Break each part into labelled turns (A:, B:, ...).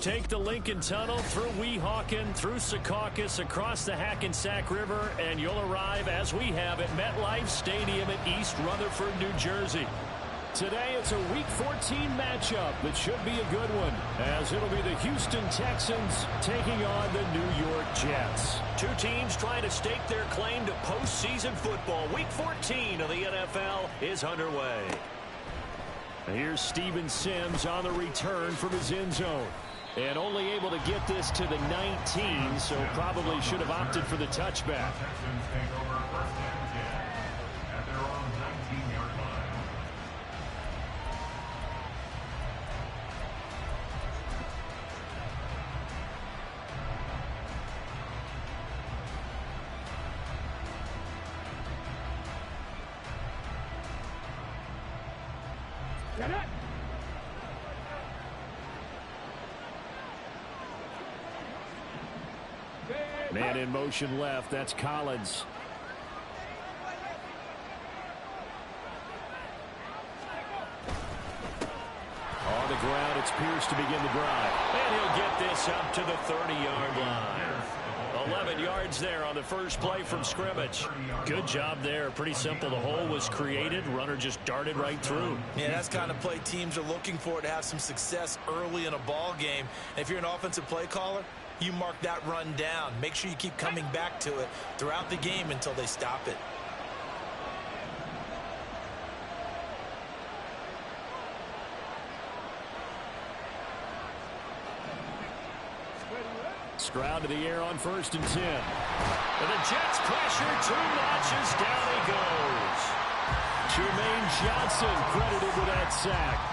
A: Take the Lincoln Tunnel through Weehawken, through Secaucus, across the Hackensack River, and you'll arrive, as we have, at MetLife Stadium in East Rutherford, New Jersey. Today, it's a Week 14 matchup that should be a good one, as it'll be the Houston Texans taking on the New York Jets. Two teams trying to stake their claim to postseason football. Week 14 of the NFL is underway. Here's Steven Sims on the return from his end zone. And only able to get this to the 19, so probably should have opted for the touchback.
B: Texans take over first and 10 at their own 19-yard line.
C: Get it!
A: Man in motion left. That's Collins. On the ground, it's Pierce to begin the drive. And he'll get this up to the 30-yard line. 11 yards there on the first play from scrimmage. Good job there. Pretty simple. The hole was created. Runner just darted right through.
D: Yeah, that's the kind of play teams are looking for to have some success early in a ball game. And if you're an offensive play caller, you mark that run down. Make sure you keep coming back to it throughout the game until they stop it.
A: Stroud to the air on 1st and 10. And the Jets pressure, 2 notches, down he goes. Jermaine Johnson credited with that sack.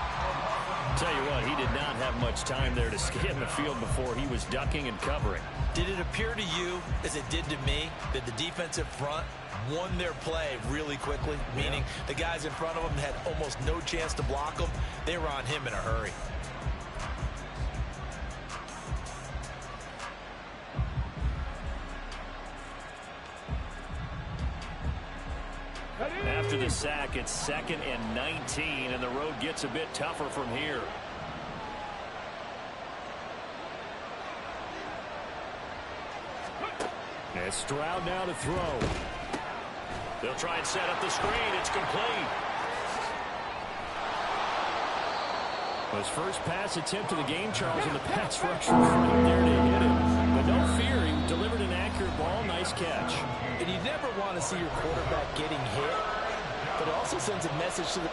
A: Tell you what, he did not have much time there to scan the field before he was ducking and covering.
D: Did it appear to you, as it did to me, that the defensive front won their play really quickly? Meaning the guys in front of them had almost no chance to block them. They were on him in a hurry.
A: After the sack, it's 2nd and 19, and the road gets a bit tougher from here. And Stroud now to throw. They'll try and set up the screen. It's complete. His first pass attempt of the game, Charles, and the pass rush was right there to hit him. But no fear, he delivered an accurate ball. Nice catch.
D: And you never want to see your quarterback getting hit, but it also sends a message to the...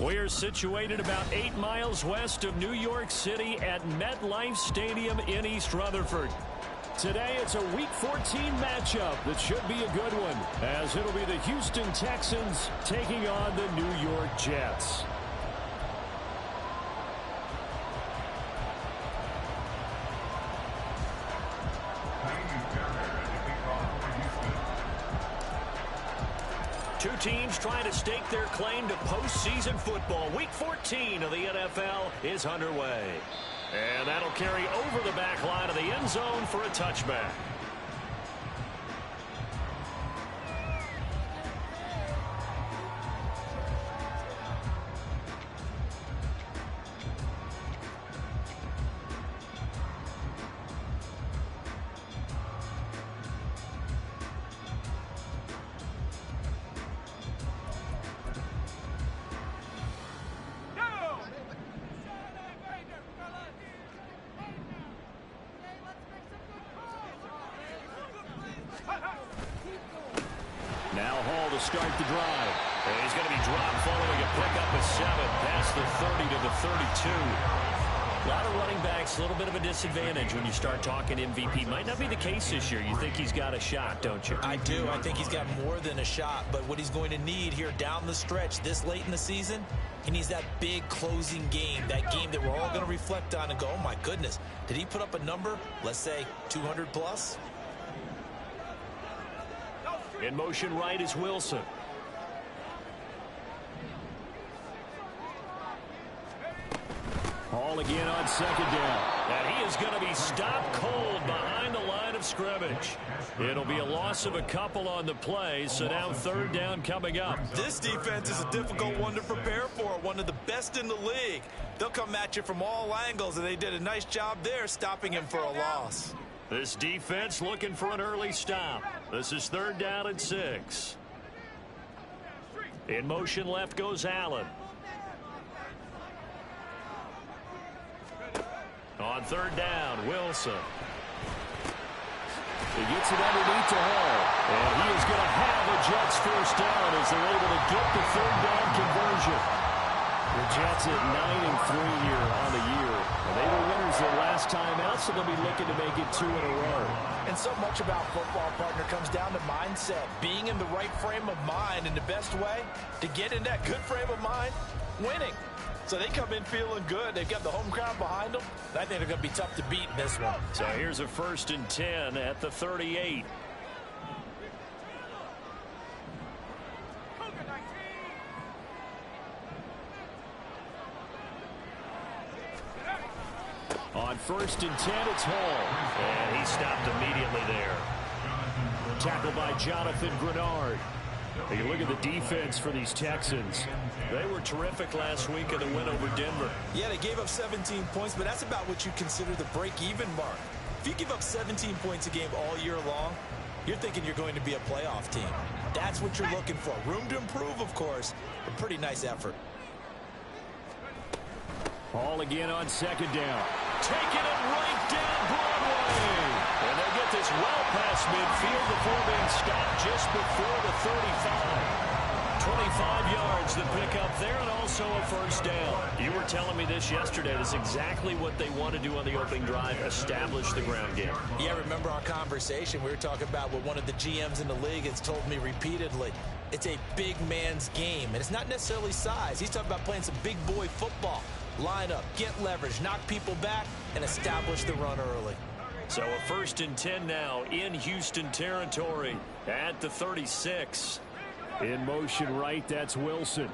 A: We're situated about 8 miles west of New York City at MetLife Stadium in East Rutherford. Today, it's a Week 14 matchup that should be a good one, as it'll be the Houston Texans taking on the New York Jets. Two teams trying to stake their claim to postseason football. Week 14 of the NFL is underway. And that'll carry over the back line of the end zone for a touchback. Now Hall to start the drive. And he's going to be dropped following a pickup of 7 past the 30 to the 32. A lot of running backs, a little bit of a disadvantage when you start talking MVP. Might not be the case this year. You think he's got a shot, don't you?
D: I do. I think he's got more than a shot. But what he's going to need here down the stretch this late in the season, he needs that big closing game, that game that we're all going to reflect on and go, oh, my goodness, did he put up a number, let's say 200 plus?
A: In motion right is Wilson. Hall again on second down. And he is going to be stopped cold behind the line of scrimmage. It'll be a loss of a couple on the play, so now third down coming up.
D: This defense is a difficult one to prepare for, one of the best in the league. They'll come at you from all angles, and they did a nice job there stopping him for a loss.
A: This defense looking for an early stop. This is third down and 6. In motion left goes Allen. On third down, Wilson. He gets it underneath to Hall. And he is going to have a Jets first down as they're able to get the third down conversion. The Jets at 9-3 here on the year. And they were winners their last time out, so they'll be looking to make it 2 in a row.
D: And so much about football, partner, comes down to mindset. Being in the right frame of mind, and the best way to get in that good frame of mind, winning. So they come in feeling good. They've got the home crowd behind them. I think they're going to be tough to beat in this one.
A: So here's a 1st and 10 at the 38. On 1st and 10, it's Hall. And he stopped immediately there. Tackled by Jonathan Grenard. Take a look at the defense for these Texans. They were terrific last week in the win over Denver.
D: Yeah, they gave up 17 points, but that's about what you consider the break-even mark. If you give up 17 points a game all year long, you're thinking you're going to be a playoff team. That's what you're looking for. Room to improve, of course, but pretty nice effort.
A: Hall again on second down. Taking it right down Broadway. And they get this well past midfield before being stopped just before the 35. 25 yards to pick up there, and also a first down. You were telling me this yesterday. This is exactly what they want to do on the opening drive, establish the ground game.
D: Yeah, remember our conversation? We were talking about what one of the GMs in the league has told me repeatedly. It's a big man's game, and it's not necessarily size. He's talking about playing some big boy football. Line up, get leverage, knock people back, and establish the run early.
A: So a 1st and 10 now in Houston territory at the 36. In motion right, that's Wilson.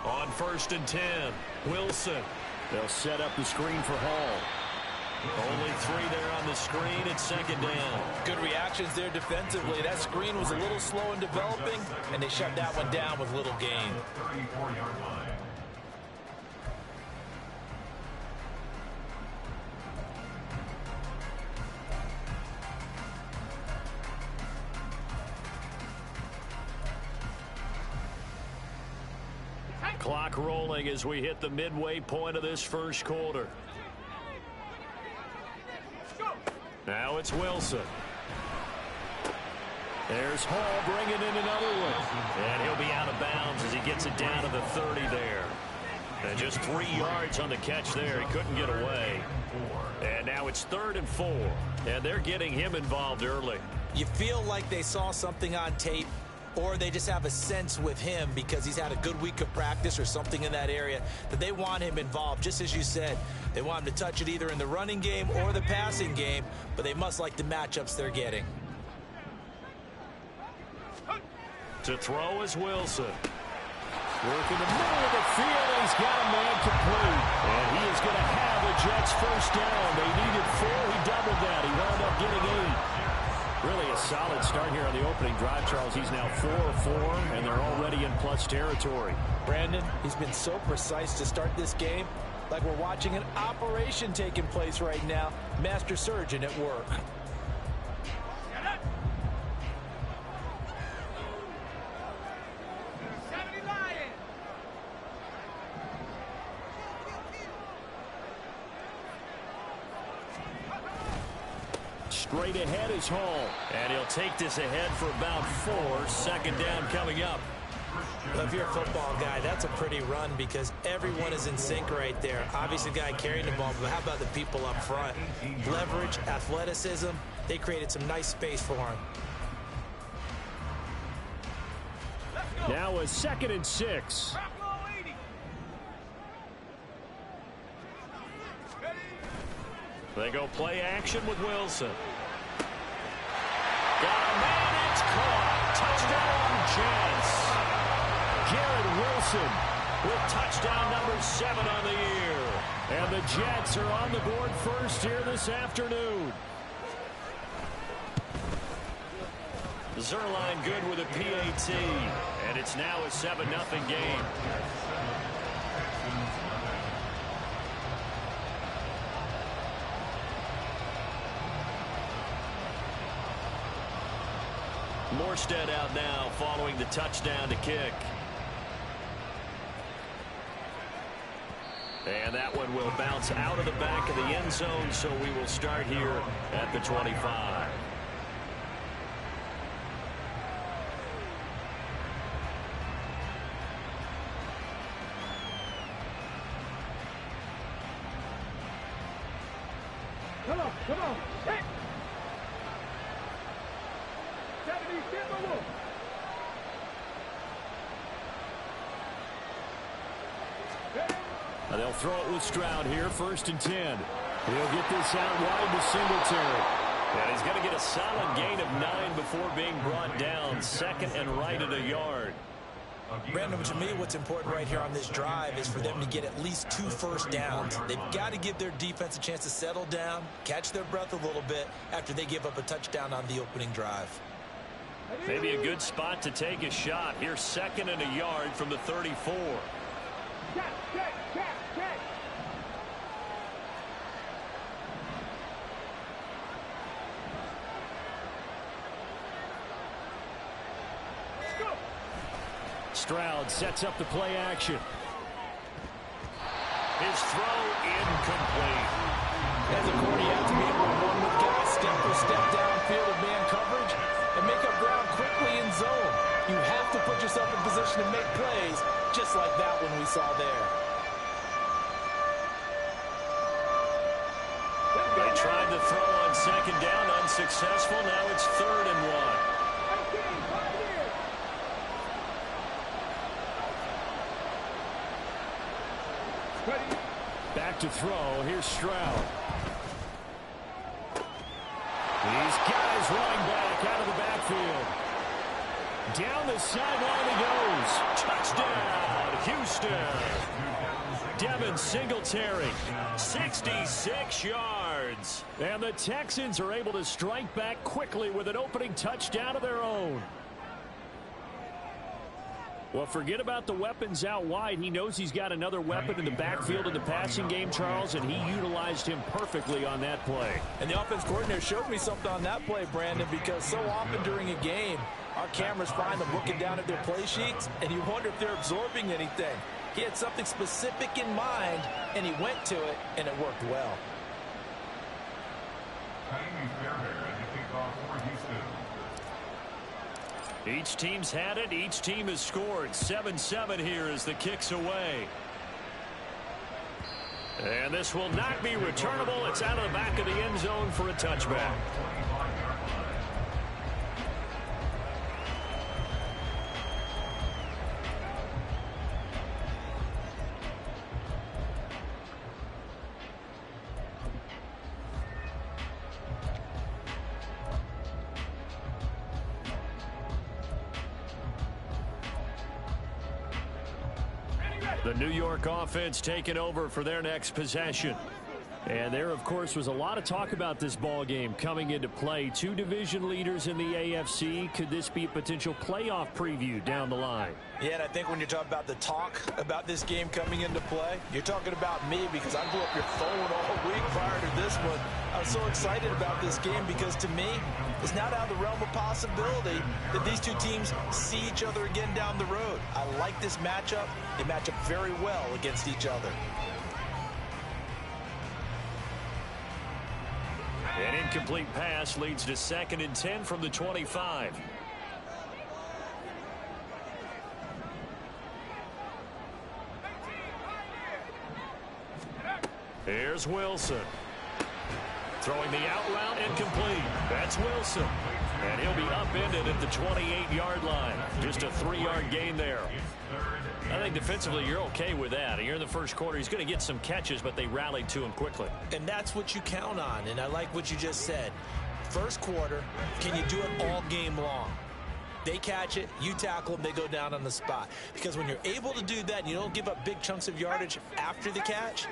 A: On 1st and 10, Wilson. They'll set up the screen for Hall. Only 3 there on the screen at second down.
D: Good reactions there defensively. That screen was a little slow in developing, and they shut that one down with little gain.
B: 34-yard line.
A: Clock rolling as we hit the midway point of this first quarter. Now it's Wilson. There's Hall bringing in another one. And he'll be out of bounds as he gets it down to the 30 there. And just 3 yards on the catch there. He couldn't get away. And now it's 3rd and 4. And they're getting him involved early.
D: You feel like they saw something on tape, or they just have a sense with him because he's had a good week of practice or something in that area that they want him involved. Just as you said, they want him to touch it either in the running game or the passing game, but they must like the matchups they're getting.
A: To throw is Wilson. Work in the middle of the field, and he's got a man complete. And he is going to have the Jets first down. They needed 4. He doubled that. He wound up getting 8. Really a solid start here on the opening drive, Charles. He's now 4 of 4, and they're already in plus territory.
D: Brandon, he's been so precise to start this game, like we're watching an operation taking place right now. Master surgeon at work.
A: Straight ahead is Hall. And he'll take this ahead for about 4. 2nd down coming up.
D: Well, if you're a football guy, that's a pretty run because everyone is in sync right there. Obviously, the guy carrying the ball, but how about the people up front? Leverage, athleticism, they created some nice space for him.
A: Now a 2nd and 6. They go play action with Wilson. Got a man, it's caught. Touchdown, Jets. Garrett Wilson with touchdown number 7 on the year. And the Jets are on the board first here this afternoon. Zerline good with a PAT. And it's now a 7-0 game. Morstead out now following the touchdown to kick. And that one will bounce out of the back of the end zone, so we will start here at the 25.
C: Come on. Hey! 70,
A: They'll throw it with Stroud here, 1st and 10. He'll get this out wide to Singletary. And he's going to get a solid gain of 9 before being brought down. 2nd and right at a yard.
D: Brandon, to me, what's important right here on this drive is for them to get at least 2 first downs. They've got to give their defense a chance to settle down, catch their breath a little bit after they give up a touchdown on the opening drive.
A: Maybe a good spot to take a shot. Here's 2nd and a yard from the 34.
C: Check.
A: Stroud sets up the play action. His throw incomplete.
D: As a corner, you have to be able to run with guys step for step downfield of man coverage and make up ground quickly in zone. You have to put yourself in position to make plays, just like that one we saw there.
A: They tried to throw on 2nd down, unsuccessful. Now it's 3rd and 1. Back to throw. Here's Stroud. These guys running back out of the backfield. Down the sideline he goes. Touchdown, Houston. Devin Singletary, 66 yards. And the Texans are able to strike back quickly with an opening touchdown of their own. Well, forget about the weapons out wide. He knows he's got another weapon in the backfield in the passing game, Charles, and he utilized him perfectly on that play.
D: And the offense coordinator showed me something on that play, Brandon, because so often during a game, our cameras find them looking down at their play sheets, and you wonder if they're absorbing anything. He had something specific in mind, and he went to it, and it worked well.
A: Each team's had it. Each team has scored. 7-7 here as the kick's away. And this will not be returnable. It's out of the back of the end zone for a touchback. The New York offense taking over for their next possession. And there, of course, was a lot of talk about this ball game coming into play. Two division leaders in the AFC. Could this be a potential playoff preview down the line?
D: Yeah, and I think when you're talking about the talk about this game coming into play, you're talking about me because I blew up your phone all week prior to this one. I was so excited about this game because, to me, it's not out of the realm of possibility that these two teams see each other again down the road. I like this matchup. They match up very well against each other.
A: An incomplete pass leads to 2nd and 10 from the 25. Here's Wilson. Throwing the out route incomplete. That's Wilson. And he'll be upended at the 28-yard line. Just a 3-yard gain there. I think defensively you're okay with that. You're in the first quarter. He's going to get some catches, but they rallied to him quickly.
D: And that's what you count on, and I like what you just said. First quarter, can you do it all game long? They catch it, you tackle them, they go down on the spot. Because when you're able to do that and you don't give up big chunks of yardage after the catch,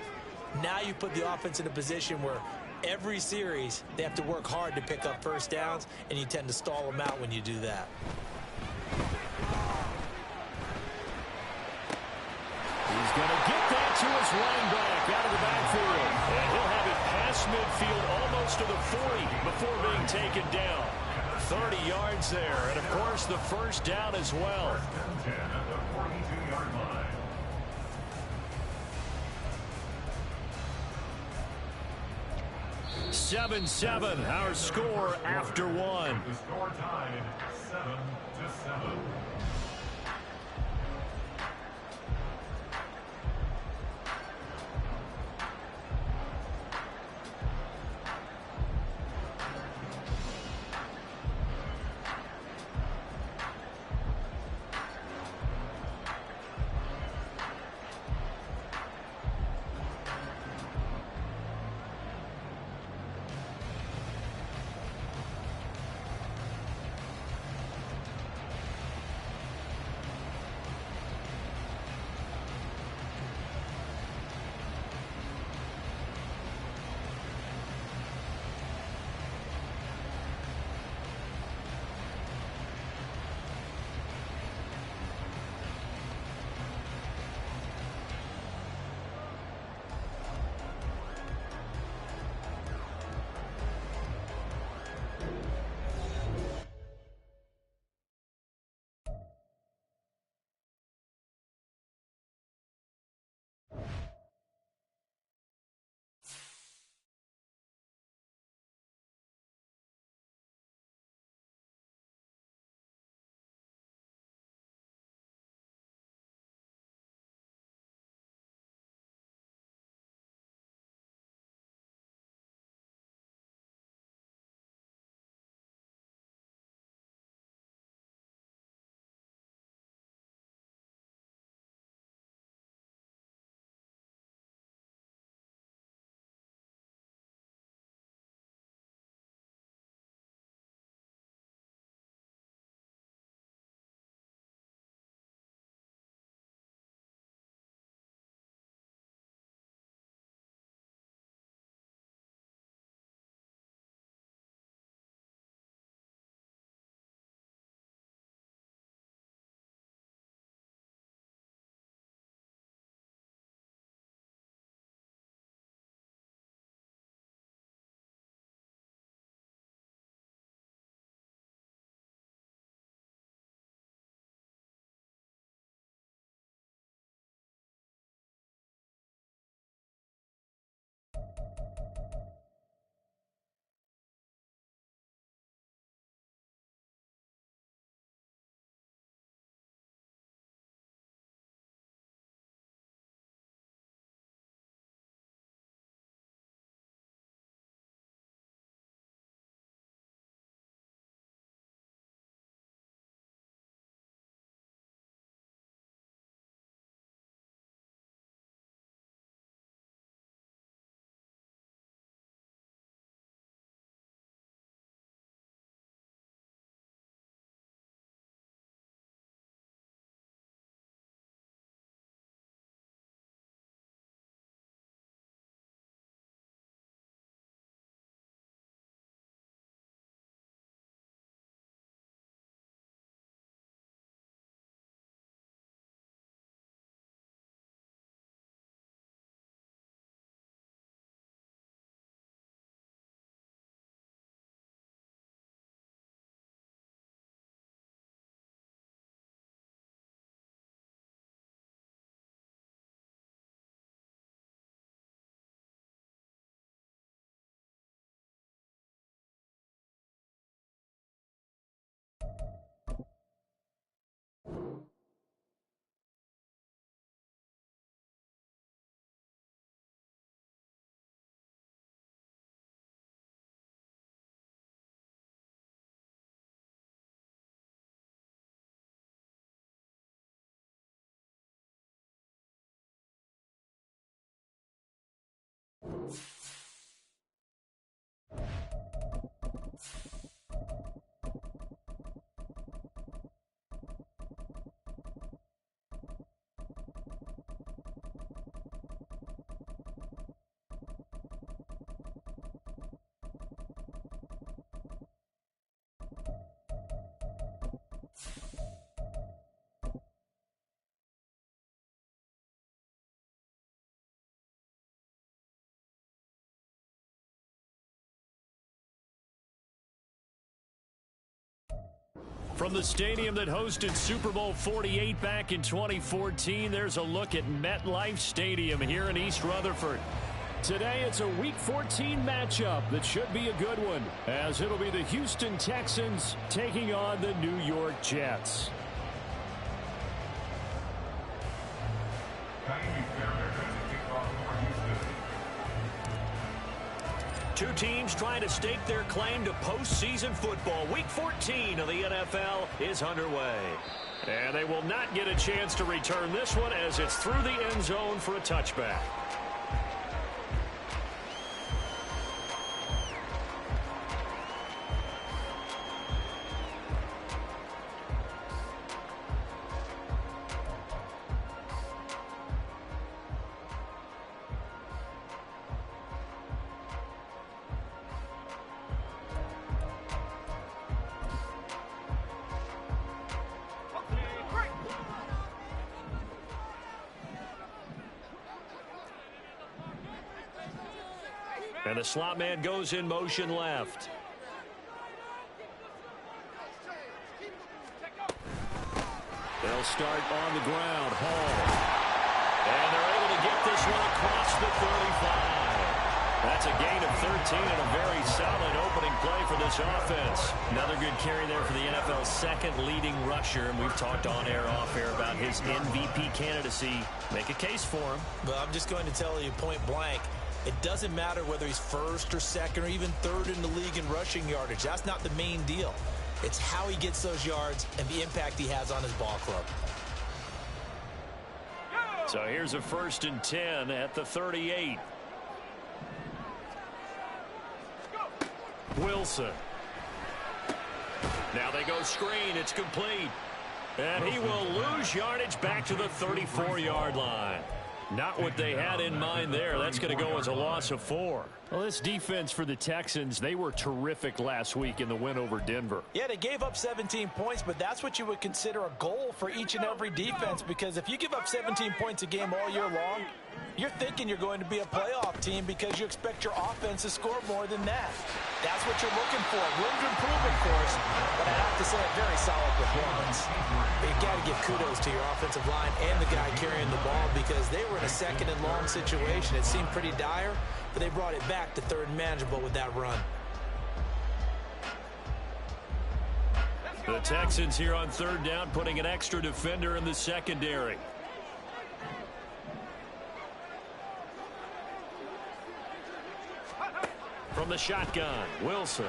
D: now you put the offense in a position where every series they have to work hard to pick up first downs, and you tend to stall them out when you do that.
A: He's going to get that to his running back out of the backfield. And he'll have it past midfield almost to the 40 before being taken down. 30 yards there. And, of course, the first down as well.
B: 10 at the 42-yard line.
A: 7-7, our score after one.
B: The score tied 7-7.
A: From the stadium that hosted Super Bowl 48 back in 2014, there's a look at MetLife Stadium here in East Rutherford. Today, it's a Week 14 matchup that should be a good one, as it'll be the Houston Texans taking on the New York Jets. Two teams trying to stake their claim to postseason football. Week 14 of the NFL is underway. And they will not get a chance to return this one as it's through the end zone for a touchback. And the slot man goes in motion left. They'll start on the ground. Hall. And they're able to get this one across the 35. That's a gain of 13 and a very solid opening play for this offense. Another good carry there for the NFL's second leading rusher. And we've talked on air, off air about his MVP candidacy. Make a case for him.
D: Well, I'm just going to tell you point blank. It doesn't matter whether he's first or second or even third in the league in rushing yardage. That's not the main deal. It's how he gets those yards and the impact he has on his ball club.
A: So here's a 1st and 10 at the 38. Wilson. Now they go screen. It's complete. And he will lose yardage back to the 34-yard line. Not what they had in mind there. That's going to go as a loss of 4. Well, this defense for the Texans, they were terrific last week in the win over Denver.
D: Yeah, they gave up 17 points, but that's what you would consider a goal for each and every defense, because if you give up 17 points a game all year long, you're thinking you're going to be a playoff team because you expect your offense to score more than that. That's what you're looking for. Room to improve, of course, but I have to say a very solid performance. You've got to give kudos to your offensive line and the guy carrying the ball, because they were in a 2nd and long situation. It seemed pretty dire, but they brought it back to 3rd and manageable with that run.
A: The Texans here on 3rd down, putting an extra defender in the secondary. From the shotgun, Wilson.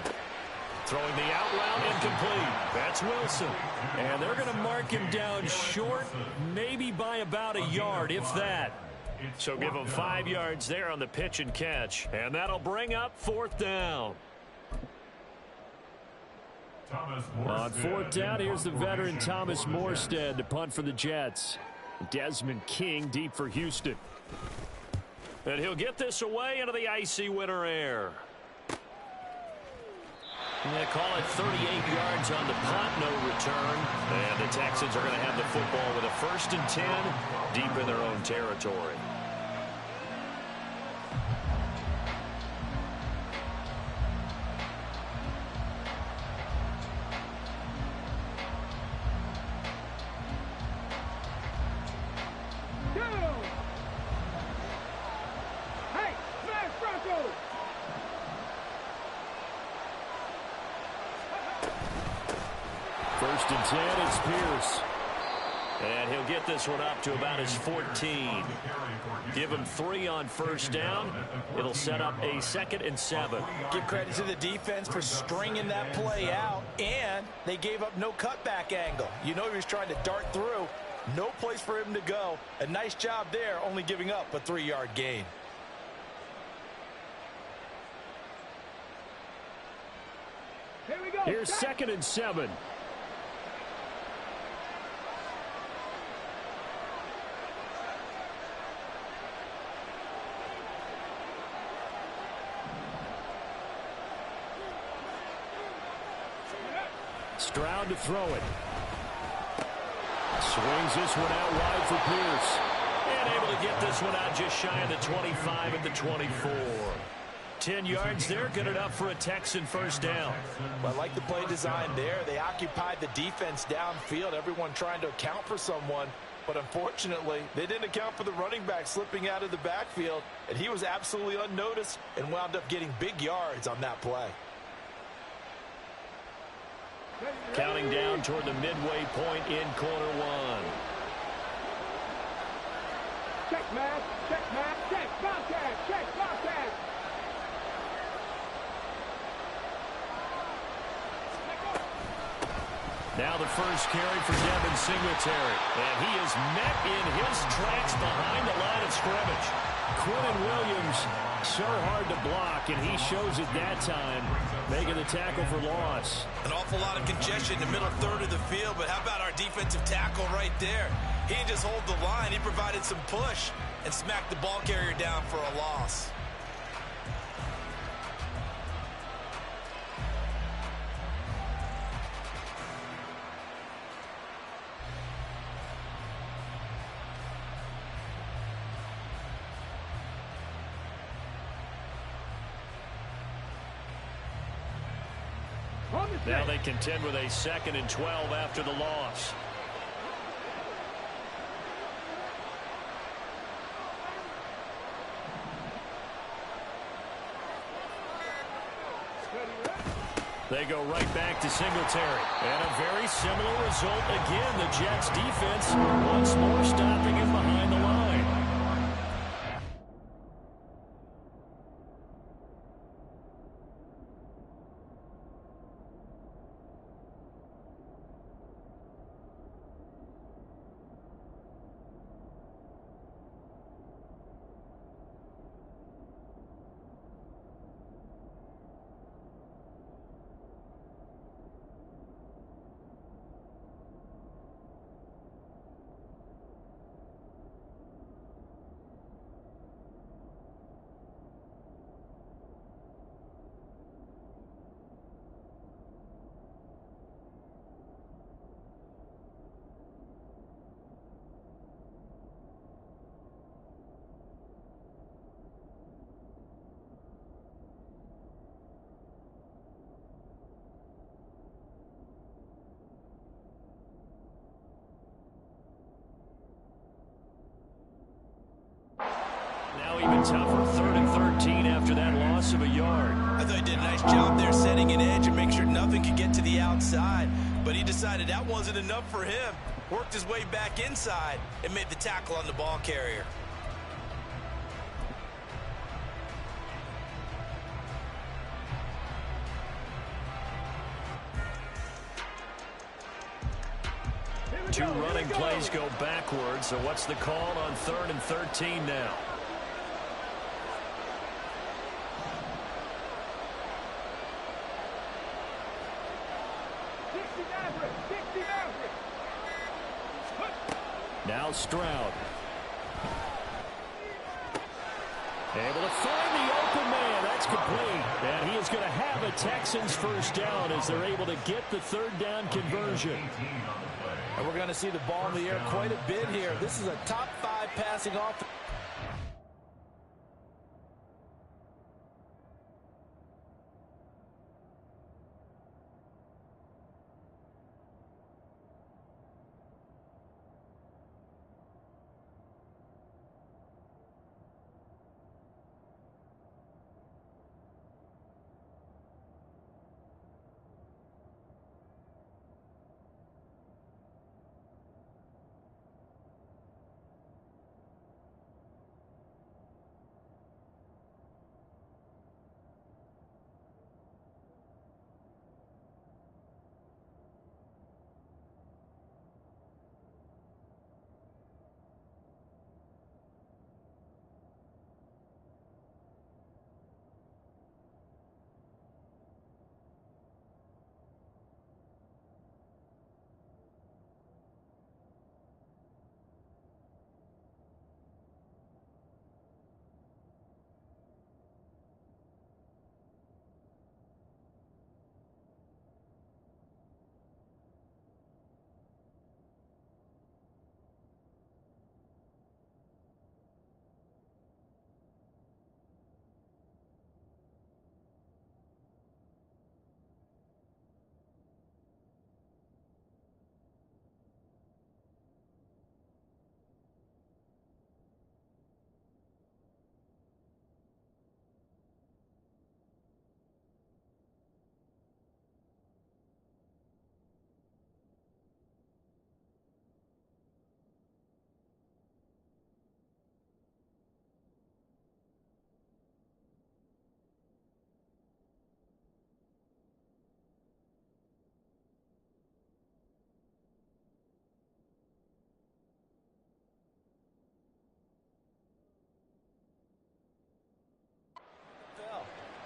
A: Throwing the out route, incomplete. That's Wilson. And they're going to mark him down short, maybe by about a yard, if that. So give him 5 yards there on the pitch and catch. And that'll bring up 4th down. On 4th down, here's the veteran Thomas Morstead to punt for the Jets. Desmond King deep for Houston. And he'll get this away into the icy winter air. And they call it 38 yards on the punt, no return. And the Texans are going to have the football with a 1st and 10 deep in their own territory.
C: Hey, smash Broncos!
A: 1st and 10, it's Pierce. And he'll get this one up to about his 14. Give him 3 on 1st down. It'll set up a 2nd and 7.
D: Give credit to the defense for stringing that play out, and they gave up no cutback angle. You know he was trying to dart through. No place for him to go. A nice job there, only giving up a 3-yard gain.
C: Here we go.
A: Here's 2nd and 7. Stroud to throw it. Swings this one out wide for Pierce. And able to get this one out just shy of the 25 at the 24. 10 yards there, good enough for a Texan first down.
D: Well, I like the play design there. They occupied the defense downfield, everyone trying to account for someone. But unfortunately, they didn't account for the running back slipping out of the backfield, and he was absolutely unnoticed and wound up getting big yards on that play.
A: Counting down toward the midway point in quarter one.
C: Check, man. Check, man. Check. Bobcat. Check. Bobcat.
A: Now the first carry for Devin Singletary. And he is met in his tracks behind the line of scrimmage. Quinton Williams, so hard to block, and he shows it that time, making the tackle for loss.
D: An awful lot of congestion in the middle third of the field, but how about our defensive tackle right there? He didn't just hold the line, he provided some push and smacked the ball carrier down for a loss.
A: Now they contend with a 2nd and 12 after the loss. They go right back to Singletary. And a very similar result again. The Jets defense once more stopping him behind the line. Now even tougher, 3rd and 13 after that loss of a yard.
D: I thought he did a nice job there setting an edge and make sure nothing could get to the outside. But he decided that wasn't enough for him. Worked his way back inside and made the tackle on the ball carrier.
A: Two running plays go backwards, so what's the call on 3rd and 13 now? Now Stroud. Able to find the open man. That's complete. And he is going to have a Texans first down as they're able to get the 3rd down conversion.
D: And we're going to see the ball in the air quite a bit here. This is a top 5 passing offense.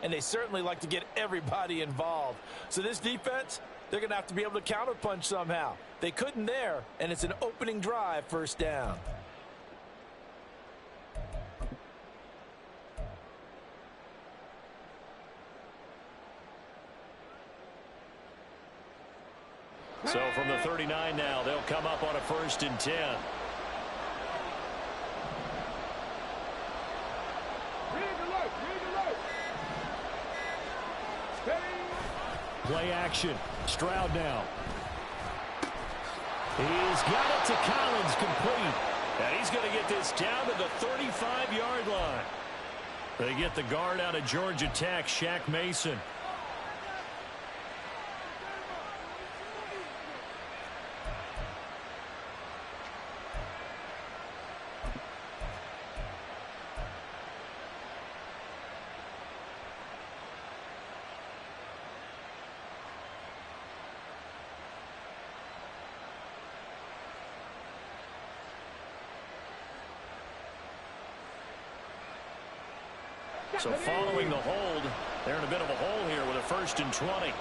D: and they certainly like to get everybody involved. So this defense, they're going to have to be able to counterpunch somehow. They couldn't there, and it's an opening drive, first down.
A: So from the 39 now, they'll come up on a 1st and 10. Play action. Stroud now. He's got it to Collins, complete. And he's going to get this down to the 35-yard line. They get the guard out of Georgia Tech, Shaq Mason. So following the hold, they're in a bit of a hole here with a 1st and 20.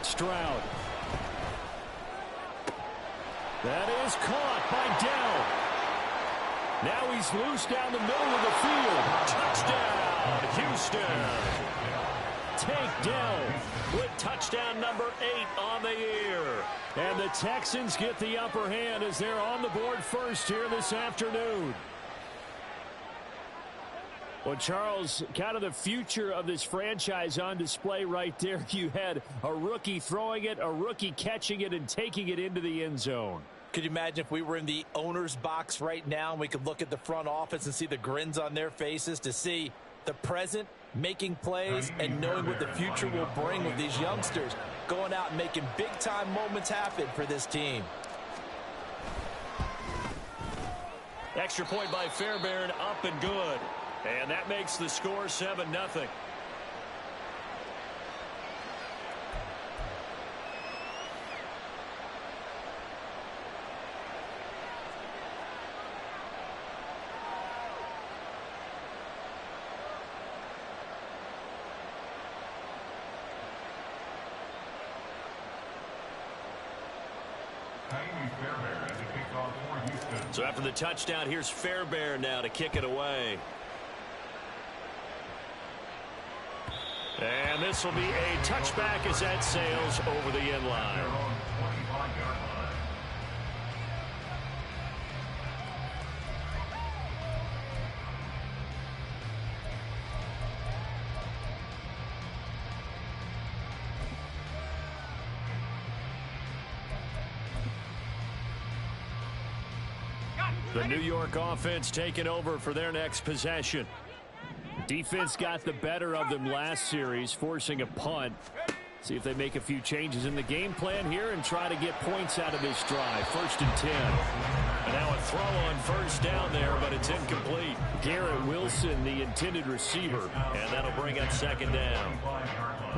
A: Stroud. That is caught by Dell. Now he's loose down the middle of the field. Touchdown, Houston. Take down with touchdown number 8 on the year. And the Texans get the upper hand as they're on the board first here this afternoon. Well, Charles, kind of the future of this franchise on display right there. You had a rookie throwing it, a rookie catching it, and taking it into the end zone.
D: Could you imagine if we were in the owner's box right now and we could look at the front office and see the grins on their faces, to see the present making plays and knowing what the future will bring with these youngsters going out and making big-time moments happen for this team.
A: Extra point by Fairbairn, up and good. And that makes the score 7-0. So after the touchdown, here's Fairbairn now to kick it away. And this will be a touchback as that sails over the end line. The New York offense taking over for their next possession. Defense got the better of them last series, forcing a punt. See if they make a few changes in the game plan here and try to get points out of this drive. 1st and 10. And now a throw on 1st down there, but it's incomplete. Garrett Wilson, the intended receiver, and that'll bring up 2nd down.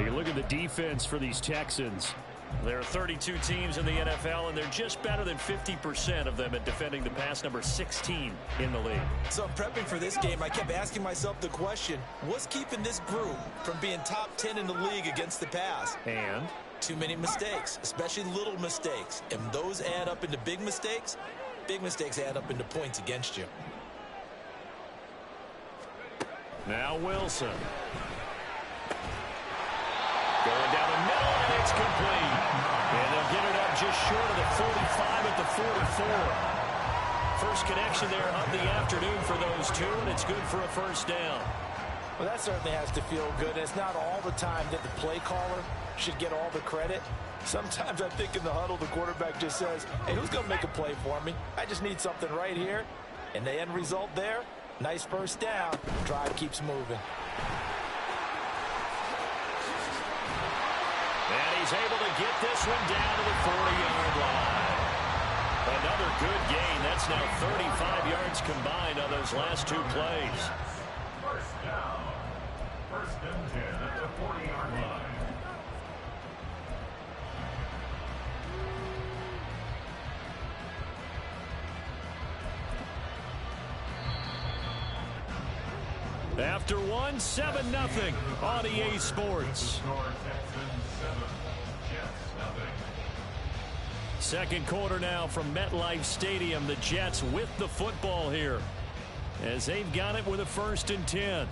A: You look at the defense for these Texans. There are 32 teams in the NFL, and they're just better than 50% of them at defending the pass, number 16 in the league.
D: So prepping for this game, I kept asking myself the question, what's keeping this group from being top 10 in the league against the pass?
A: And?
D: Too many mistakes, especially little mistakes. And those add up into big mistakes add up into points against you.
A: Now Wilson. Going down the middle, and it's complete. And they'll get it up just short of the 45 at the 44. First connection there of the afternoon for those two, and it's good for a 1st down.
D: Well, that certainly has to feel good. It's not all the time that the play caller should get all the credit. Sometimes I think in the huddle, the quarterback just says, hey, who's going to make a play for me? I just need something right here. And the end result there, nice 1st down. Drive keeps moving.
A: And he's able to get this one down to the 40-yard line. Another good gain. That's now 35 yards combined on those last 2 plays.
B: 1st down. 1st and 10 at the 40-yard line.
A: After one, 7-0 on EA Sports. Second quarter now from MetLife Stadium. The Jets with the football here as they've got it with a 1st and 10.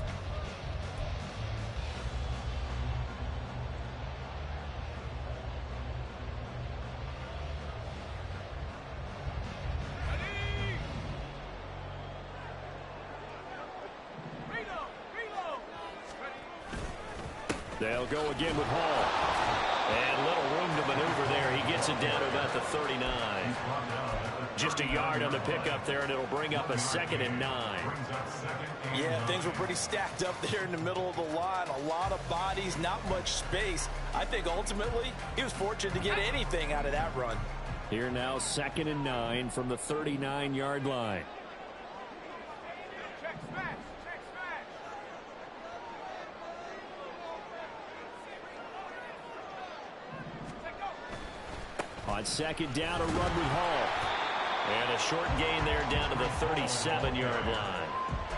A: They'll go again with Hall. And little room to maneuver there. He gets it down to about the 39. Just a yard on the pickup there, and it'll bring up a 2nd and 9.
D: Yeah, things were pretty stacked up there in the middle of the line. A lot of bodies, not much space. I think ultimately he was fortunate to get anything out of that run.
A: Here now, 2nd and 9 from the 39-yard line. On 2nd down, a run with Hall. And a short gain there down to the 37-yard line.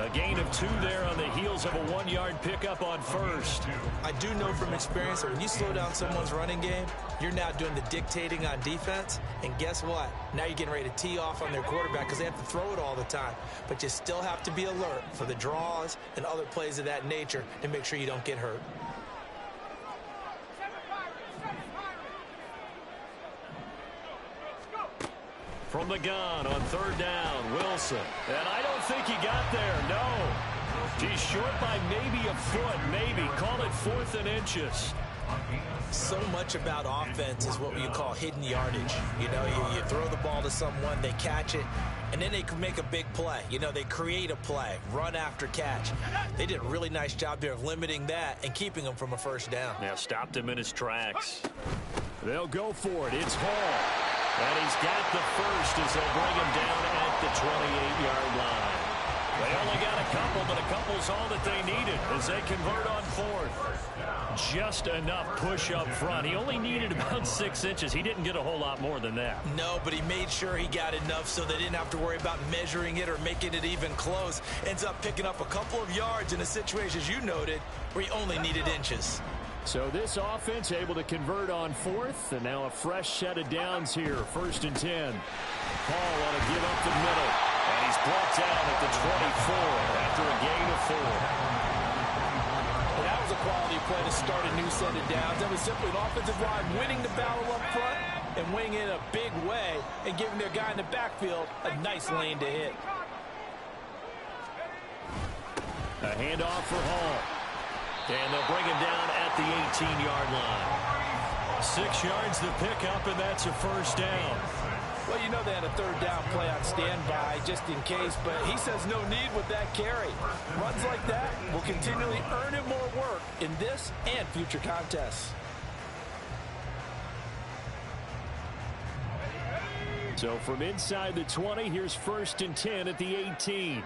A: A gain of 2 there on the heels of a 1-yard pickup on 1st.
D: I do know from experience that when you slow down someone's running game, you're now doing the dictating on defense. And guess what? Now you're getting ready to tee off on their quarterback because they have to throw it all the time. But you still have to be alert for the draws and other plays of that nature to make sure you don't get hurt.
A: From the gun on 3rd down, Wilson. And I don't think he got there, no. He's short by maybe a foot, maybe. Call it 4th and inches.
D: So much about offense is what you call hidden yardage. You know, you throw the ball to someone, they catch it, and then they can make a big play. You know, they create a play, run after catch. They did a really nice job there of limiting that and keeping him from a 1st down.
A: Now stopped him in his tracks. They'll go for it. It's Hall. And he's got the 1st as they'll bring him down at the 28-yard line. They only got a couple, but a couple's all that they needed as they convert on 4th. Just enough push up front. He only needed about 6 inches. He didn't get a whole lot more than that.
D: No, but he made sure he got enough so they didn't have to worry about measuring it or making it even close. Ends up picking up a couple of yards in a situation, as you noted, where he only needed inches.
A: So this offense able to convert on 4th, and now a fresh set of downs here. 1st and 10. Hall want to give up the middle, and he's brought down at the 24 after a gain of 4.
D: Well, that was a quality play to start a new set of downs. That was simply an offensive line winning the battle up front and winning in a big way and giving their guy in the backfield a nice lane to hit.
A: A handoff for Hall. And they'll bring him down at the 18-yard line. 6 yards the pickup, and that's a 1st down.
D: Well, you know they had a 3rd down play on standby just in case, but he says no need with that carry. Runs like that will continually earn him more work in this and future contests.
A: So from inside the 20, here's 1st and 10 at the 18.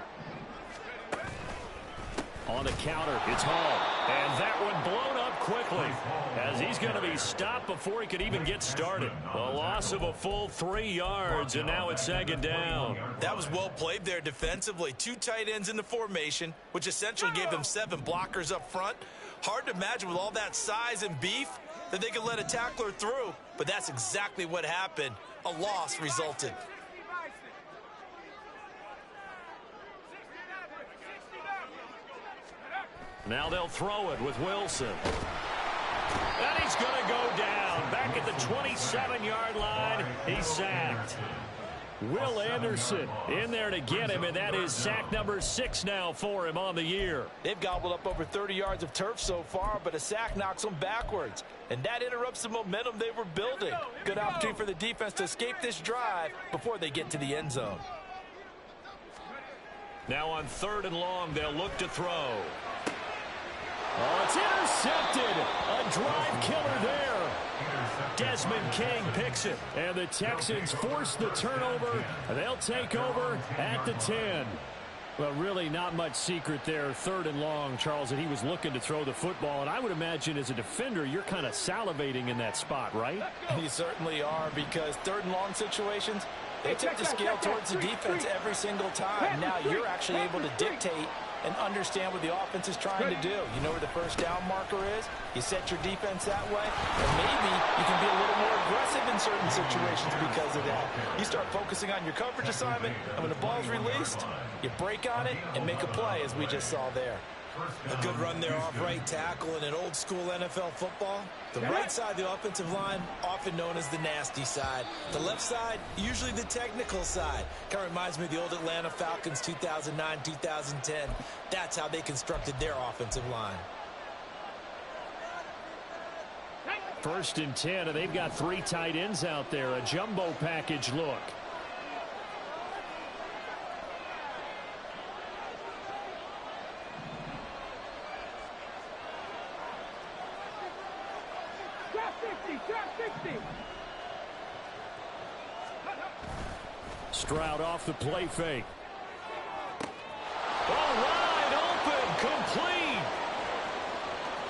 A: On the counter, it's Hall. And that one blown up quickly as he's going to be stopped before he could even get started. A loss of a full 3 yards, and now it's 2nd down.
D: That was well played there defensively. 2 tight ends in the formation, which essentially gave them 7 blockers up front. Hard to imagine with all that size and beef that they could let a tackler through, but that's exactly what happened. A loss resulted.
A: Now they'll throw it with Wilson. And he's going to go down. Back at the 27-yard line, he's sacked. Will Anderson in there to get him, and that is sack number 6 now for him on the year.
D: They've gobbled up over 30 yards of turf so far, but a sack knocks them backwards. And that interrupts the momentum they were building. Good opportunity for the defense to escape this drive before they get to the end zone.
A: Now on 3rd and long, they'll look to throw. Oh, it's intercepted. A drive killer there. Desmond King picks it. And the Texans force the turnover. They'll take over at the 10. Well, really not much secret there. 3rd and long, Charles, that he was looking to throw the football. And I would imagine as a defender, you're kind of salivating in that spot, right?
D: You certainly are, because 3rd and long situations, they tip the scale towards the defense every single time. Now you're actually able to dictate and understand what the offense is trying to do. You know where the first down marker is. You set your defense that way, and maybe you can be a little more aggressive in certain situations because of that. You start focusing on your coverage assignment, and when the ball's released, you break on it and make a play, as we just saw there. A good run there off right tackle in an old-school NFL football. The right side of the offensive line, often known as the nasty side. The left side, usually the technical side. Kind of reminds me of the old Atlanta Falcons 2009-2010. That's how they constructed their offensive line.
A: 1st and 10, and they've got 3 tight ends out there. A jumbo package look. Stroud off the play fake. Oh, wide open, complete.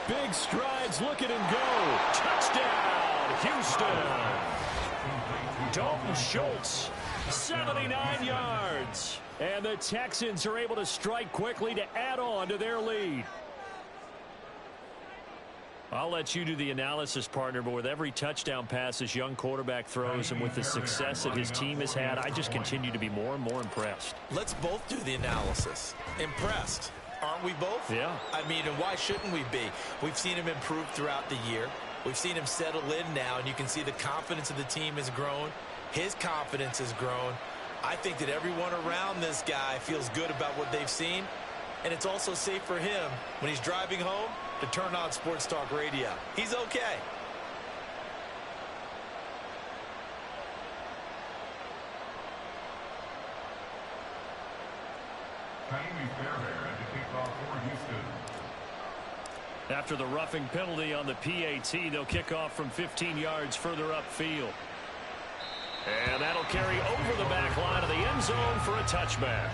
A: Big strides, look at him go. Touchdown, Houston. Dalton Schultz, 79 yards. And the Texans are able to strike quickly to add on to their lead. I'll let you do the analysis, partner, but with every touchdown pass this young quarterback throws and with the success that his team has had, I just continue to be more and more impressed.
D: Let's both do the analysis. Impressed, aren't we both?
A: Yeah.
D: I mean, and why shouldn't we be? We've seen him improve throughout the year. We've seen him settle in now, and you can see the confidence of the team has grown. His confidence has grown. I think that everyone around this guy feels good about what they've seen, and it's also safe for him when he's driving home to turn on Sports Talk Radio. He's okay.
A: After the roughing penalty on the PAT, they'll kick off from 15 yards further upfield. And that'll carry over the back line of the end zone for a touchback.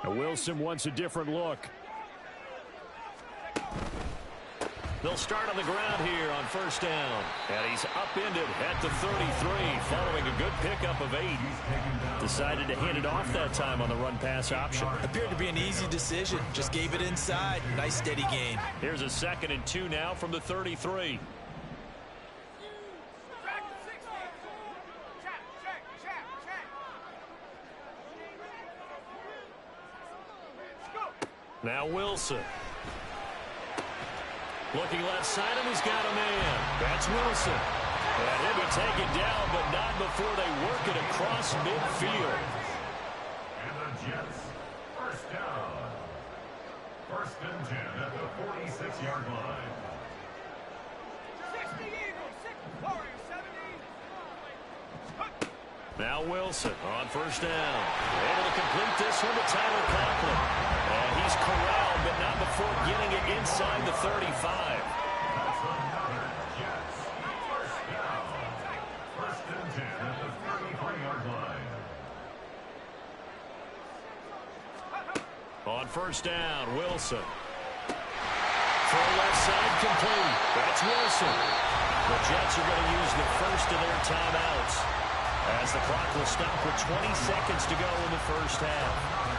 A: Wilson wants a different look. They'll start on the ground here on 1st down. And he's upended at the 33 following a good pickup of 8. Decided to hand it off that time on the run-pass option.
D: Appeared to be an easy decision. Just gave it inside. Nice steady gain.
A: Here's a 2nd and 2 now from the 33. Now Wilson. Looking left side, and he's got a man. That's Wilson. And he'll be taken down, but not before they work it across midfield.
B: And the Jets, 1st down. 1st and 10 at the 46-yard line.
C: 60 Eagles, 6 Warriors, 70.
A: Now Wilson on 1st down. Able to complete this one to Tyler Conklin. And he's corralled, but not before getting it inside the 35.
B: That's another Jets. 1st down. 1st and 10 at the 33-yard line.
A: On 1st down, Wilson. Full left side complete. That's Wilson. The Jets are going to use the first of their timeouts, as the clock will stop with 20 seconds to go in the 1st half.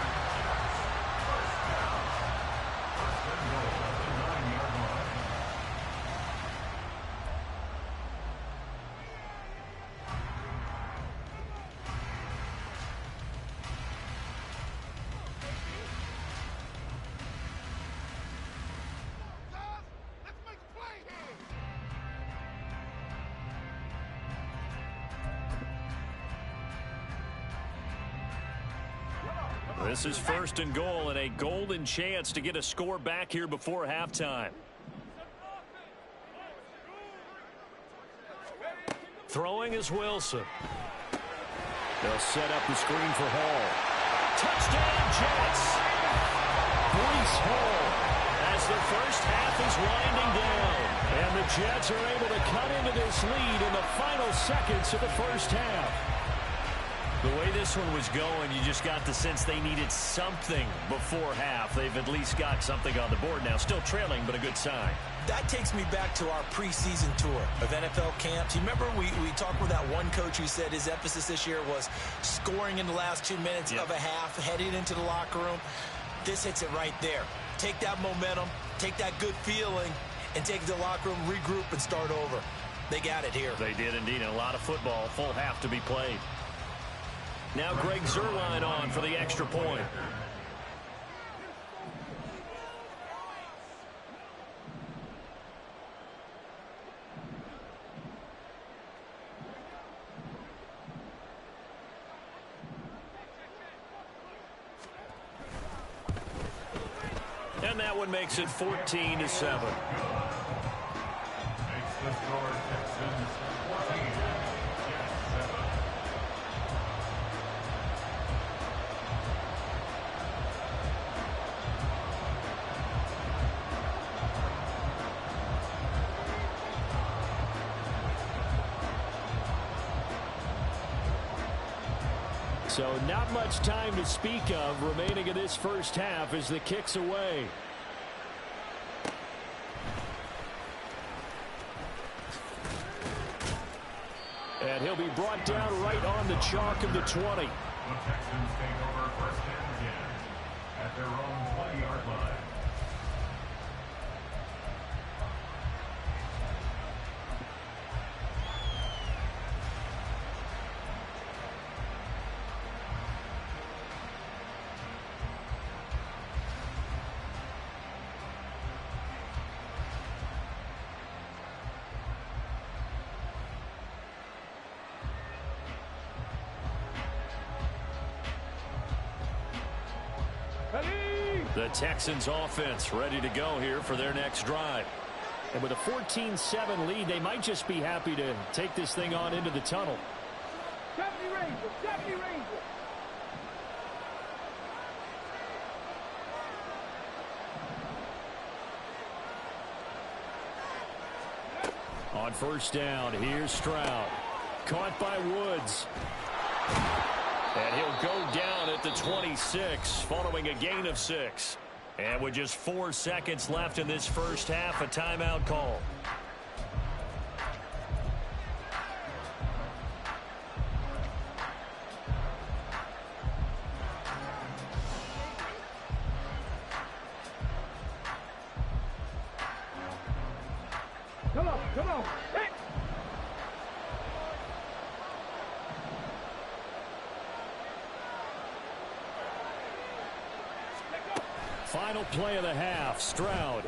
A: This is 1st and goal and a golden chance to get a score back here before halftime. Throwing is Wilson. They'll set up the screen for Hall. Touchdown, Jets! Breece Hall as the first half is winding down. And the Jets are able to cut into this lead in the final seconds of the first half. The way this one was going, you just got the sense they needed something before half. They've at least got something on the board now. Still trailing, but a good sign.
D: That takes me back to our preseason tour of NFL camps. You remember we talked with that one coach who said his emphasis this year was scoring in the last 2 minutes of a half, heading into the locker room. This hits it right there. Take that momentum, take that good feeling, and take it to the locker room, regroup, and start over. They got it here.
A: They did indeed, and a lot of football, full half to be played. Now Greg Zuerlein on for the extra point. And that one makes it 14-7.
B: Makes the score Texans 14, Jets 7.
A: So not much time to speak of remaining in this first half as the kick's away. And he'll be brought down right on the chalk of the 20.
B: The Texans take over first and 10 at their own 20-yard line.
A: The Texans offense ready to go here for their next drive. And with a 14-7 lead, they might just be happy to take this thing on into the tunnel.
C: 70 Rangers, 70 Rangers.
A: On first down, here's Stroud. Caught by Woods. And he'll go down at the 26 following a gain of 6. And with just 4 seconds left in this first half, a timeout call.
C: Come on, come on. Hey.
A: Final play of the half, Stroud.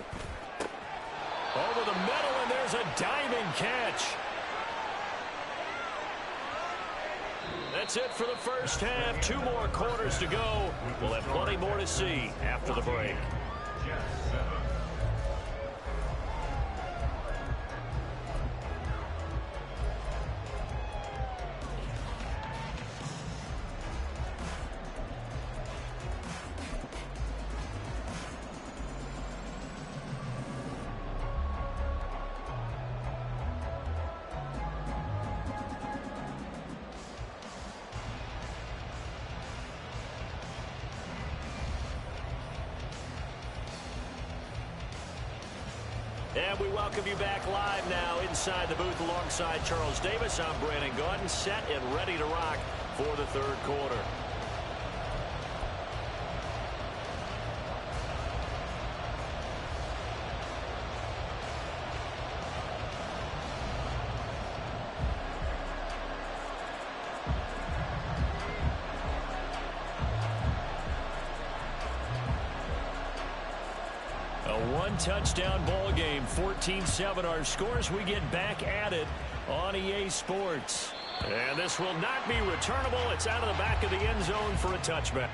A: Over the middle, and there's a diving catch. That's it for the first half. 2 more quarters to go. We'll have plenty more to see after the break.
B: Jets 7.
A: And we welcome you back live now inside the booth alongside Charles Davis. I'm Brandon Gaudin, set and ready to rock for the third quarter. One-touchdown ball game, 14-7 our scores. We get back at it on EA Sports. And this will not be returnable. It's out of the back of the end zone for a touchback.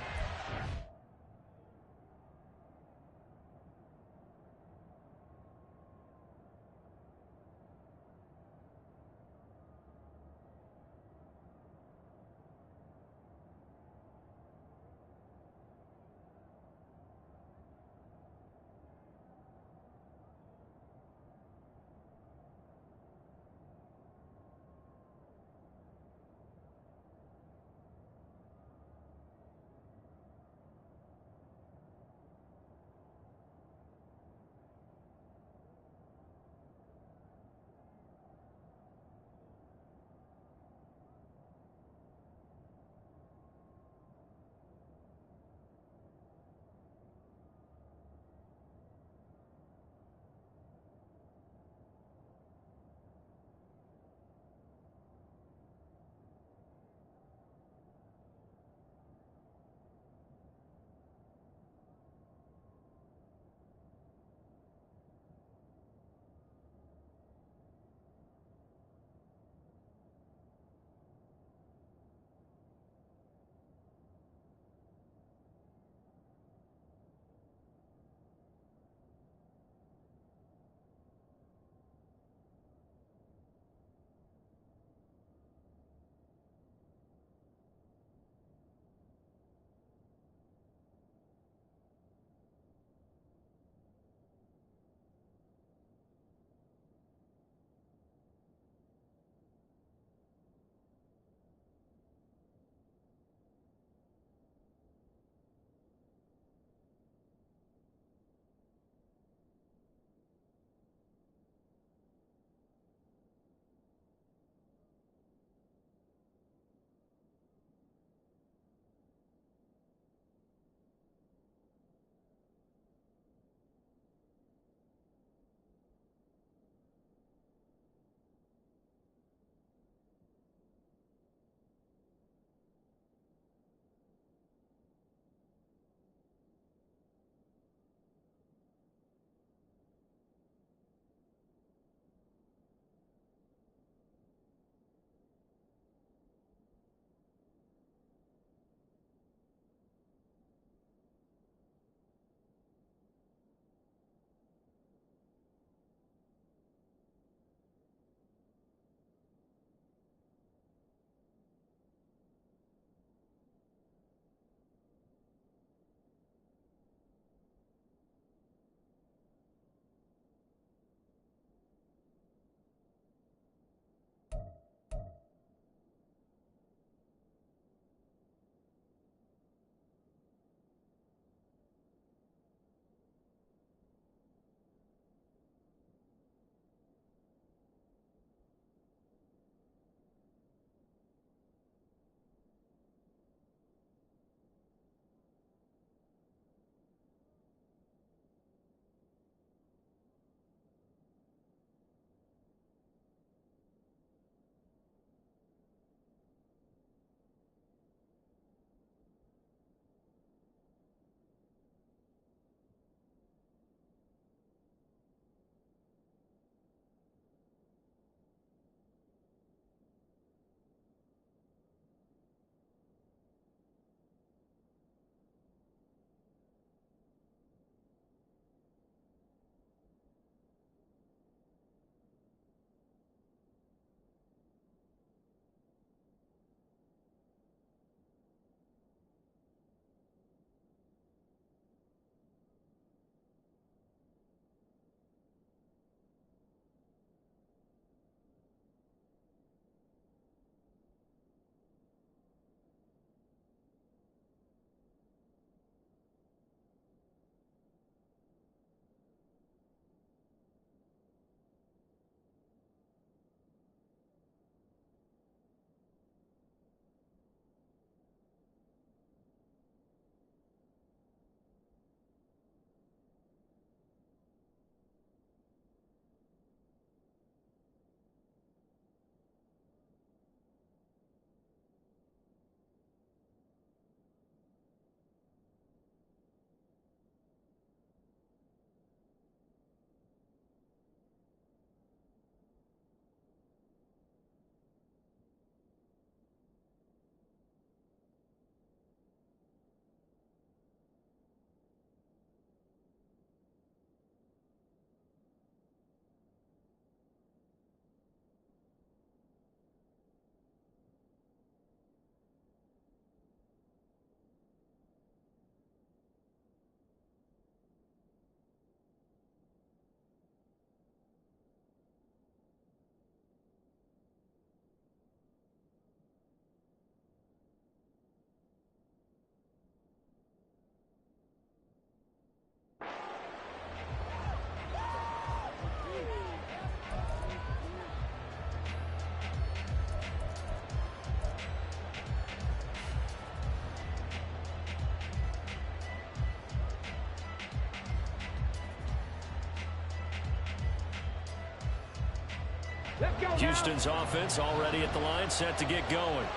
C: Let's go.
A: Houston's offense already at the line, set to get going.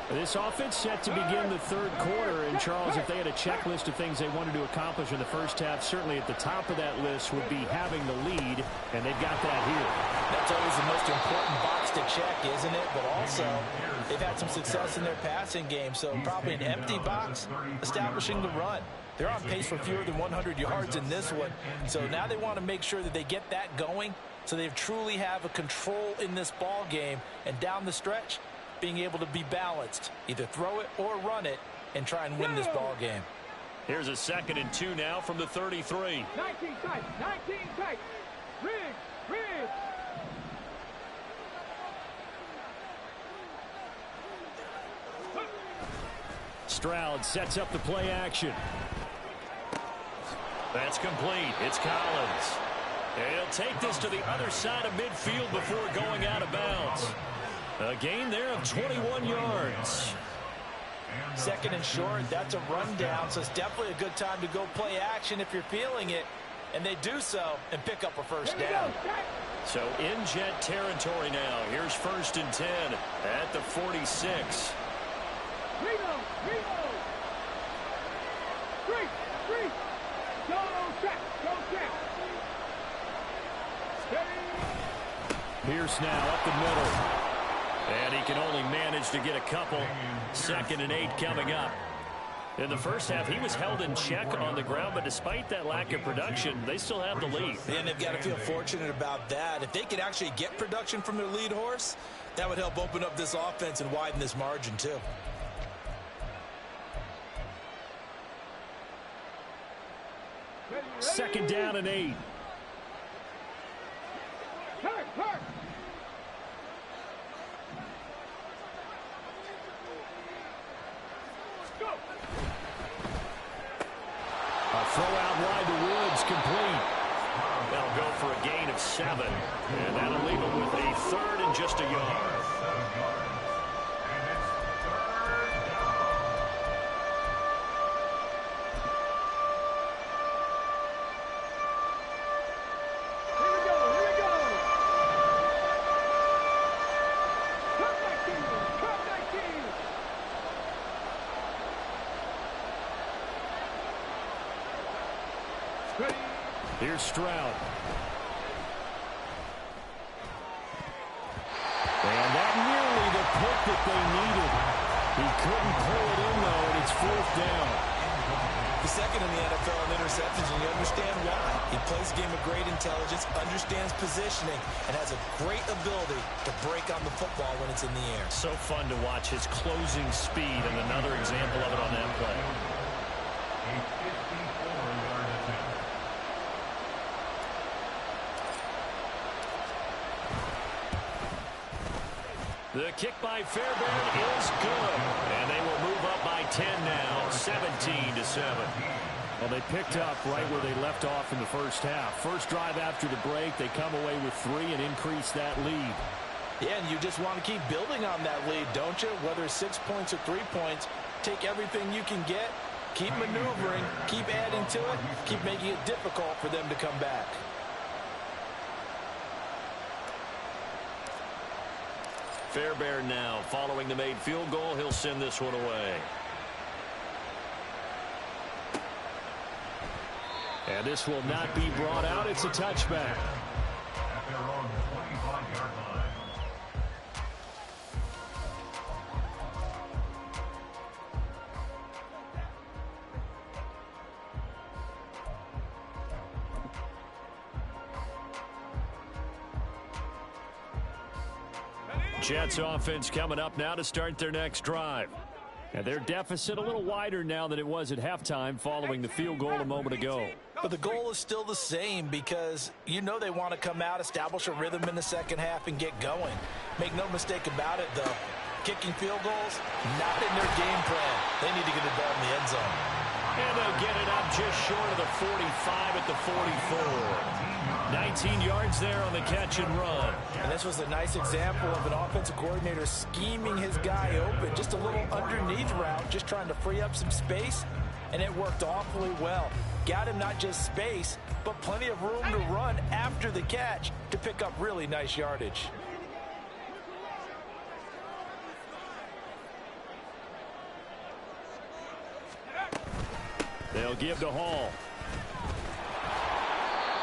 A: This offense set to begin the third quarter. And, Charles, if they had a checklist of things they wanted to accomplish in the first half, certainly at the top of that list would be having the lead, and they've got that here.
D: That's always the most important box to check, isn't it? But also, they've had some success in their passing game, so probably an empty box establishing the run. They're on pace for fewer than 100 yards in this one, so now they want to make sure that they get that going so they truly have a control in this ball game, and down the stretch, being able to be balanced, either throw it or run it, and try and win this ball game.
A: Here's a 2nd and 2 now from the 33.
C: 19 tight, 19 tight. Rig.
A: Stroud sets up the play action. That's complete. It's Collins. And he'll take this to the other side of midfield before going out of bounds. A gain there of 21 yards.
D: 2nd and short, that's a rundown, so it's definitely a good time to go play action if you're feeling it. And they do so and pick up a first down.
A: So in Jet territory now. Here's 1st and 10 at the 46.
C: Reno. Three. Go check.
A: Pierce now up the middle. And he can only manage to get a couple. 2nd and 8 coming up. In the first half, he was held in check on the ground, but despite that lack of production, they still have the lead.
D: And they've got to feel fortunate about that. If they could actually get production from their lead horse, that would help open up this offense and widen this margin too.
A: Second down and 8.
C: Hurt.
A: A throw out wide to Woods, complete. That'll go for a gain of 7. And that'll leave him with a 3rd and just a yard. Here's Stroud. And that nearly the pick that they needed. He couldn't pull it in, though, and it's 4th down.
D: The 2nd in the NFL in interceptions, and you understand why. He plays a game of great intelligence, understands positioning, and has a great ability to break on the football when it's in the air.
A: So fun to watch his closing speed, and another example of it on that play. The kick by Fairbairn is good. And they will move up by 10 now, 17-7. Well, they picked up right where they left off in the first half. First drive after the break, they come away with 3 and increase that lead.
D: Yeah, and you just want to keep building on that lead, don't you? Whether it's 6 points or 3 points, take everything you can get, keep maneuvering, keep adding to it, keep making it difficult for them to come back.
A: Fairbairn now, following the made field goal, he'll send this one away. And this will not be brought out. It's a touchback.
B: At their own 25-yard line.
A: Jets offense coming up now to start their next drive. And their deficit a little wider now than it was at halftime following the field goal a moment ago.
D: But the goal is still the same because you know they want to come out, establish a rhythm in the second half, and get going. Make no mistake about it, though. Kicking field goals, not in their game plan. They need to get the ball in the end zone.
A: And they'll get it up just short of the 45 at the 44. 19 yards there on the catch and run.
D: And this was a nice example of an offensive coordinator scheming his guy open. Just a little underneath route, just trying to free up some space, and it worked awfully well. Got him not just space, but plenty of room to run after the catch to pick up really nice yardage.
A: They'll give to Hall.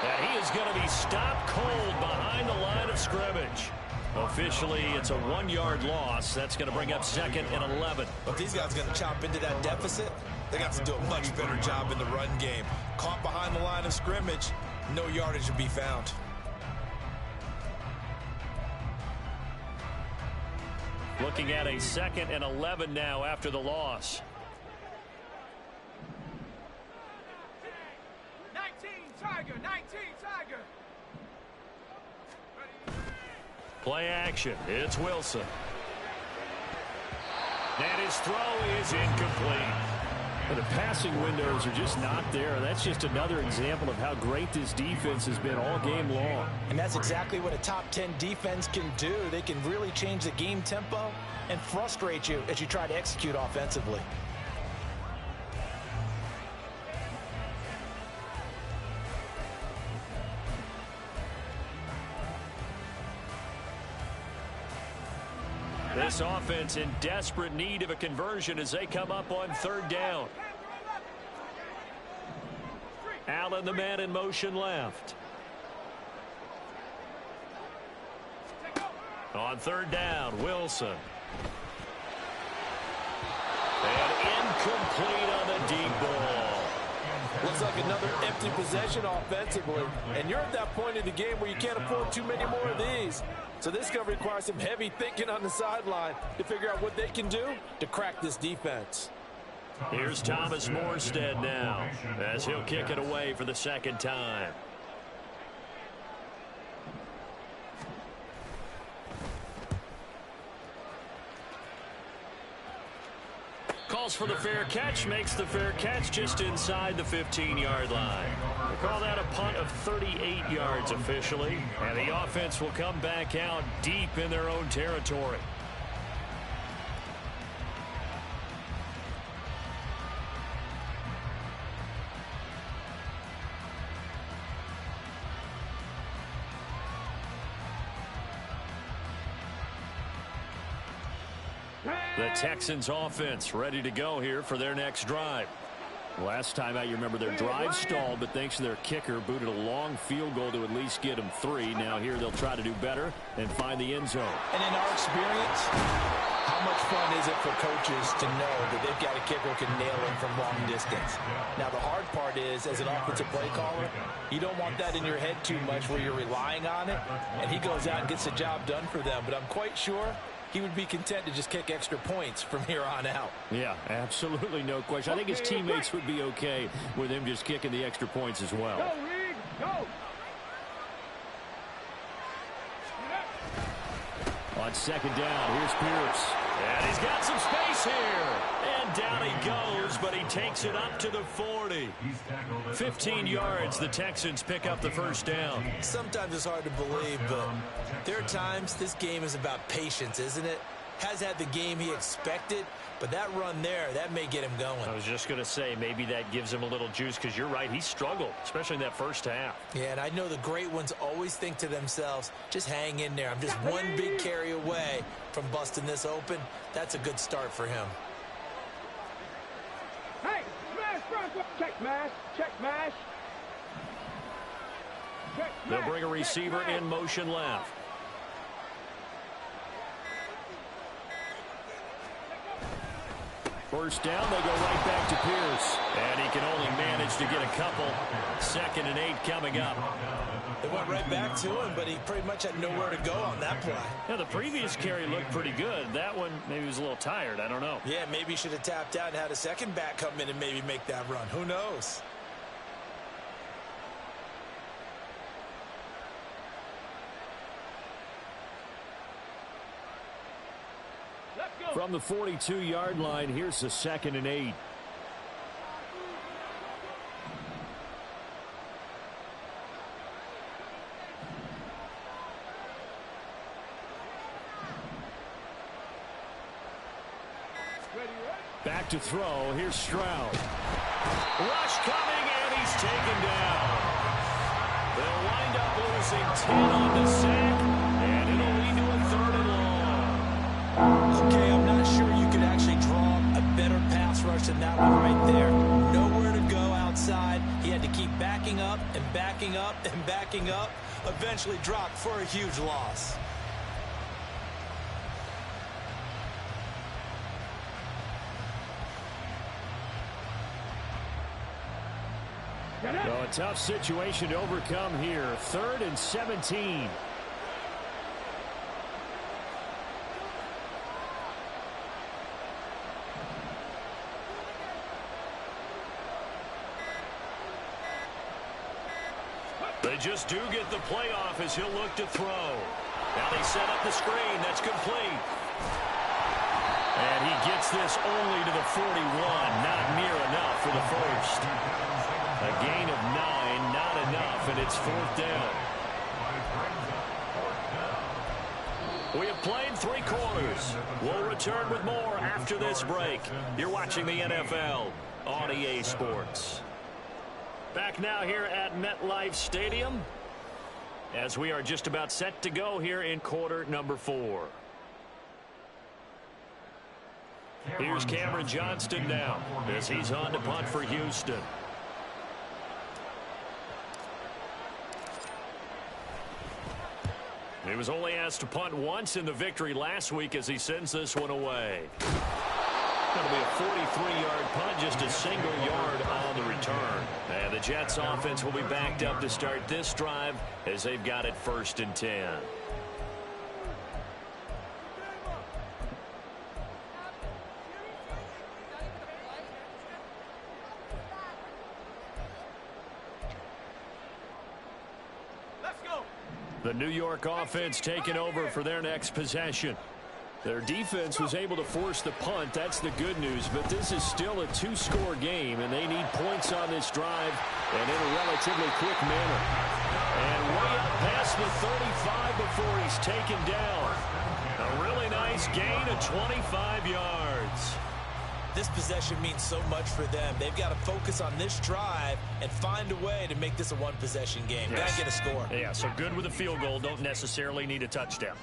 A: And he is going to be stopped cold behind the line of scrimmage. Officially, it's a 1-yard loss. That's going to bring up 2nd and 11.
D: But these guys are going to chop into that deficit. They got to do a much better job in the run game. Caught behind the line of scrimmage, no yardage to be found.
A: Looking at a 2nd and 11 now after the loss.
C: 19 Tiger, 19 Tiger.
A: Play action. It's Wilson. And his throw is incomplete. The passing windows are just not there. That's just another example of how great this defense has been all game long.
D: And that's exactly what a top 10 defense can do. They can really change the game tempo and frustrate you as you try to execute offensively.
A: This offense in desperate need of a conversion as they come up on 3rd down. Allen, the man in motion left. On 3rd down, Wilson. And incomplete on the deep ball.
E: Looks like another empty possession offensively. And you're at that point in the game where you can't afford too many more of these. So this is going to require some heavy thinking on the sideline to figure out what they can do to crack this defense.
A: Here's Thomas Morstead now as he'll kick it away for the 2nd time. Calls for the fair catch, makes the fair catch just inside the 15-yard line. They call that a punt of 38 yards officially, and the offense will come back out deep in their own territory. The Texans offense ready to go here for their next drive. Last time out, you remember their drive stalled, but thanks to their kicker, booted a long field goal to at least get them 3. Now here they'll try to do better and find the end zone.
E: And in our experience, how much fun is it for coaches to know that they've got a kicker who can nail it from long distance? Now the hard part is, as an offensive play caller, you don't want that in your head too much where you're relying on it, and he goes out and gets the job done for them. But I'm quite sure he would be content to just kick extra points from here on out.
A: Yeah, absolutely no question. I think his teammates would be okay with him just kicking the extra points as well.
C: Go, Reed, go.
A: On 2nd down, here's Pierce. And he's got some space here. And down he goes, but he takes it up to the 40. 15 yards, the Texans pick up the 1st down.
D: Sometimes it's hard to believe, but there are times this game is about patience, isn't it? Has had the game he expected, but that run there, that may get him going.
A: I was just going to say, maybe that gives him a little juice, because you're right, he struggled, especially in that 1st half.
D: Yeah, and I know the great ones always think to themselves, just hang in there. I'm just one big carry away from busting this open. That's a good start for him.
C: Hey, smash front. Check mash. Check mash. Check
A: They'll
C: mash.
A: bring a receiver in motion left. First down, they go right back to Pierce. And he can only manage to get a couple. 2nd and 8 coming up.
D: They went right back to him, but he pretty much had nowhere to go on that play.
A: Yeah, the previous carry looked pretty good. That one, maybe he was a little tired. I don't know.
D: Yeah, maybe he should have tapped out and had a second back come in and maybe make that run. Who knows?
A: From the 42-yard line, here's the 2nd and 8. Back to throw. Here's Stroud. Rush coming, and he's taken down. They'll wind up losing 10 on the sack, and it'll lead to a 3rd and long.
D: Okay, I'm not sure you could actually draw a better pass rush than that one right there. Nowhere to go backing up and backing up, eventually dropped for a huge loss.
A: Well, a tough situation to overcome here. 3rd and 17. They just do get the playoff as he'll look to throw. Now they set up the screen. That's complete. And he gets this only to the 41. Not near enough for the first. A gain of 9, not enough, and it's 4th down. We have played 3 quarters. We'll return with more after this break. You're watching the NFL on EA Sports. Back now here at MetLife Stadium as we are just about set to go here in quarter number 4. Here's Cameron Johnston now as he's on to punt for Houston. He was only asked to punt once in the victory last week as he sends this one away. That'll be a 43-yard punt, just a single yard on the return. And the Jets offense will be backed up to start this drive as they've got it 1st and 10. The New York offense taking over for their next possession. Their defense was able to force the punt. That's the good news. But this is still a 2-score game, and they need points on this drive and in a relatively quick manner. And way up past the 35 before he's taken down. A really nice gain of 25 yards.
D: This possession means so much for them. They've got to focus on this drive and find a way to make this a one-possession game.
A: Yes.
D: Got to get a score.
A: Yeah, so good with a field goal. Don't necessarily need a touchdown.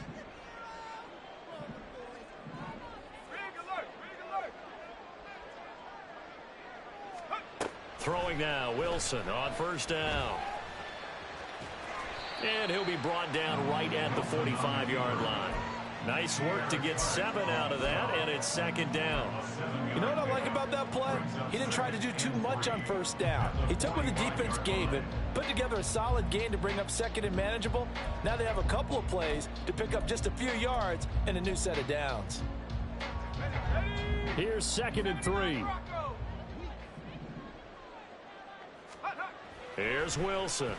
A: Throwing now, Wilson on 1st down. And he'll be brought down right at the 45-yard line. Nice work to get 7 out of that, and it's 2nd down.
E: You know what I like about that play? He didn't try to do too much on 1st down. He took what the defense gave it, put together a solid gain to bring up 2nd and manageable. Now they have a couple of plays to pick up just a few yards and a new set of downs.
A: Here's 2nd and 3. Here's Wilson.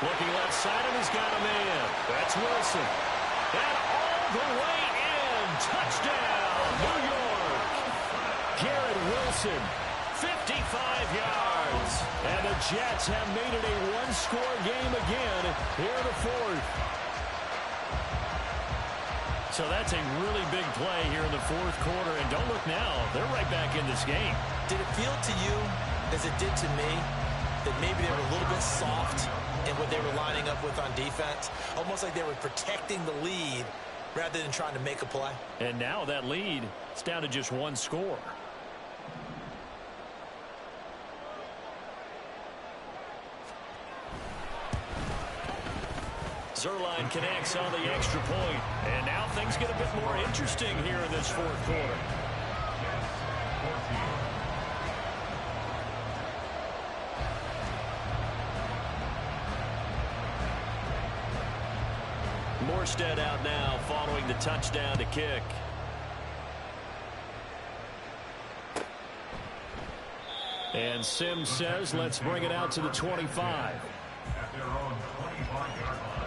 A: Looking left side, and he's got a man. That's Wilson. And all the way in. Touchdown, New York. Garrett Wilson, 55 yards. And the Jets have made it a 1-score game again here in the 4th. So that's a really big play here in the 4th quarter. And don't look now. They're right back in this game.
D: Did it feel to you, as it did to me, that maybe they were a little bit soft in what they were lining up with on defense? Almost like they were protecting the lead rather than trying to make a play.
A: And now that lead is down to just 1 score. Zerline connects on the extra point. And now things get a bit more interesting here in this 4th quarter. Morstead out now following the touchdown to kick. And Sims says, let's bring it out to the 25.
B: At their own 25-yard line.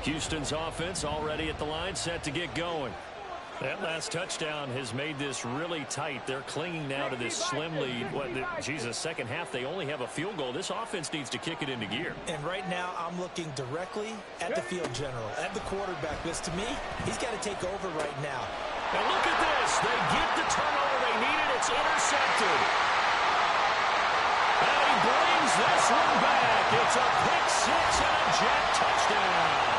A: Houston's offense already at the line, set to get going. That last touchdown has made this really tight. They're clinging now to this slim lead. Jesus, second half, they only have a field goal. This offense needs to kick it into gear.
D: And right now, I'm looking directly at the field general, at the quarterback. Because to me, he's got to take over right now.
A: And look at this. They get the turnover they needed. It's intercepted. And he brings this one back. It's a pick six and a Jet touchdown.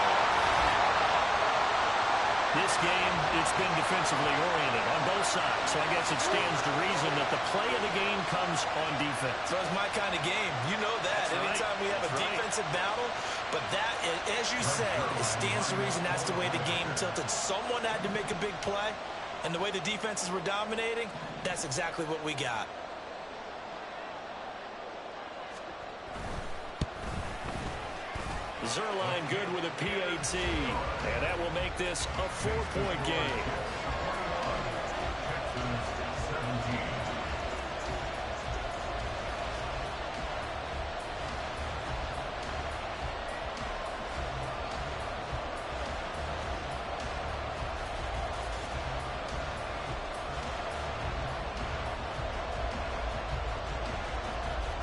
A: This game, it's been defensively oriented on both sides. So I guess it stands to reason that the play of the game comes on defense.
D: So it's my kind of game. You know that. Anytime we have a defensive battle. But that, as you said, it stands to reason that's the way the game tilted. Someone had to make a big play. And the way the defenses were dominating, that's exactly what we got.
A: Zerline good with a PAT, and that will make this a 4-point game.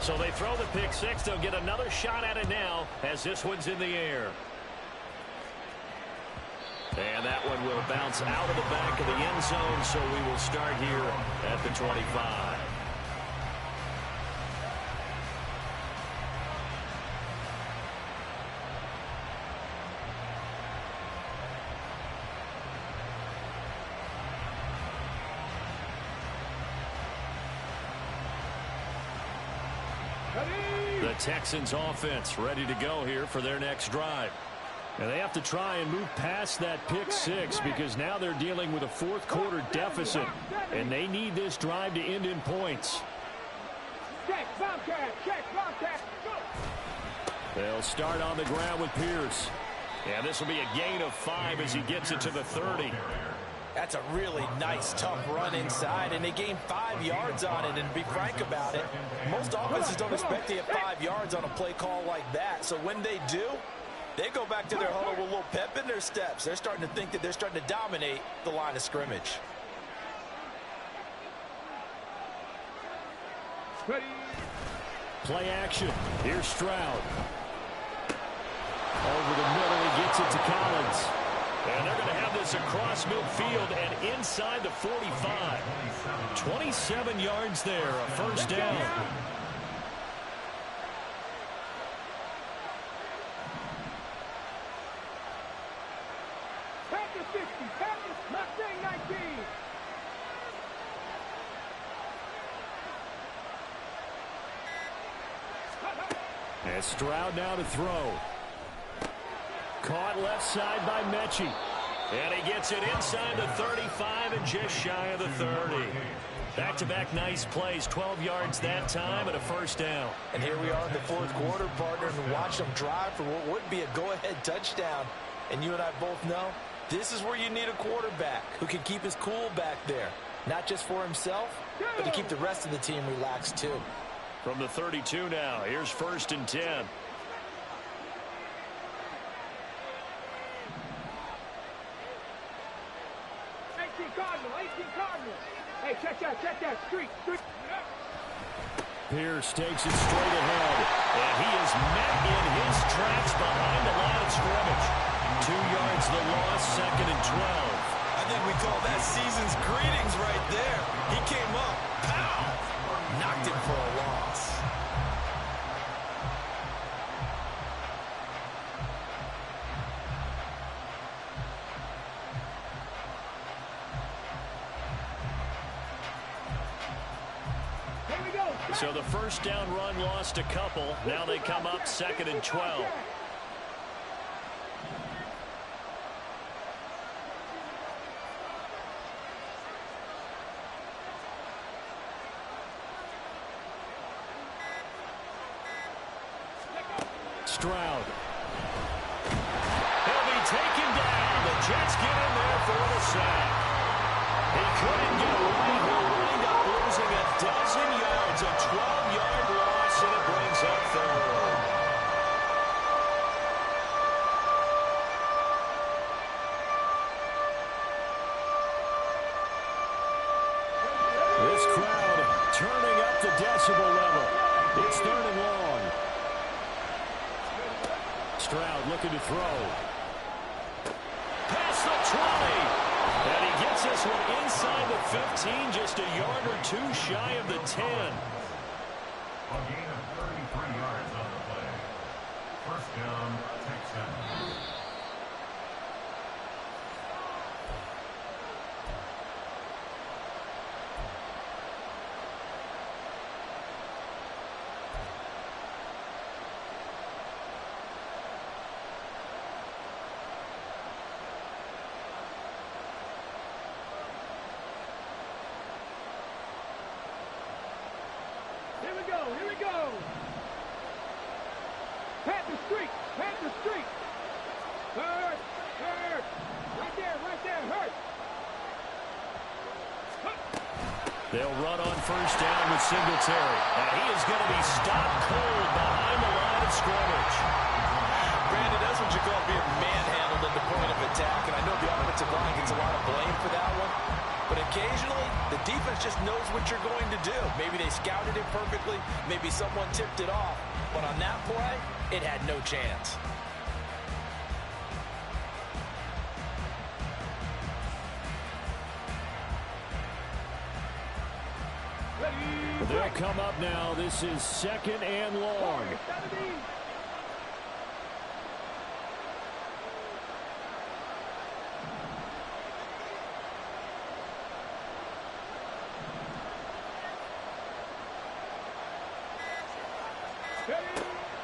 A: So they throw the pick six. They'll get another shot at it now as this one's in the air. And that one will bounce out of the back of the end zone, so we will start here at the 25. The Texans offense ready to go here for their next drive. And they have to try and move past that pick six because now they're dealing with a fourth quarter deficit. And they need this drive to end in points. They'll start on the ground with Pierce. And this will be a gain of 5 as he gets it to the 30.
D: That's a really nice, tough run inside, and they gained 5 yards on it. And to be frank about it, most offenses don't expect to get 5 yards on a play call like that. So when they do, they go back to their huddle with a little pep in their steps. They're starting to think that they're starting to dominate the line of scrimmage.
A: Play action. Here's Stroud. Over the middle, he gets it to Collins. And they're going to have this across midfield and inside the 45. 27 yards there, a first down. And Stroud now to throw. Caught left side by Mechie. And he gets it inside the 35 and just shy of the 30. Back-to-back nice plays, 12 yards that time and a first down.
D: And here we are in the fourth quarter, partner, and watch them drive for what would be a go-ahead touchdown. And you and I both know this is where you need a quarterback who can keep his cool back there. Not just for himself, but to keep the rest of the team relaxed too.
A: From the 32 now, here's 1st and 10.
C: 18 Cardinal. Hey, check that, street.
A: Pierce takes it straight ahead, and he is met in his tracks behind the line of scrimmage. 2 yards the loss, 2nd and 12.
D: I think we call that season's greetings right there. He came up, pow, knocked him for a loss.
A: So the first down run lost a couple. Now they come up 2nd and 12. Stroud. He'll be taken down. The Jets get in there for the sack. He couldn't get away. He'll wind up losing a dozen yards, a 12-yard loss, and it brings up 3rd. this crowd turning up the decibel level. It's 3rd and long. Stroud looking to throw. Past the 20. And he gets this one inside the 15, just a yard or two shy of the 10.
B: A gain of 33 yards on the play. First down, Texans.
C: Here we go. Panther streak. Hurt. Right there, hurt.
A: They'll run on first down with Singletary. And he is going to be stopped cold behind the line of scrimmage.
E: Brandon, that's what you call being manhandled at the point of attack. And I know the offensive line gets a lot of blame for that one. But occasionally, the defense just knows what you're going to do. Maybe they scouted it perfectly. Maybe someone tipped it off. But on that play, it had no chance.
A: They'll come up now. This is 2nd and long.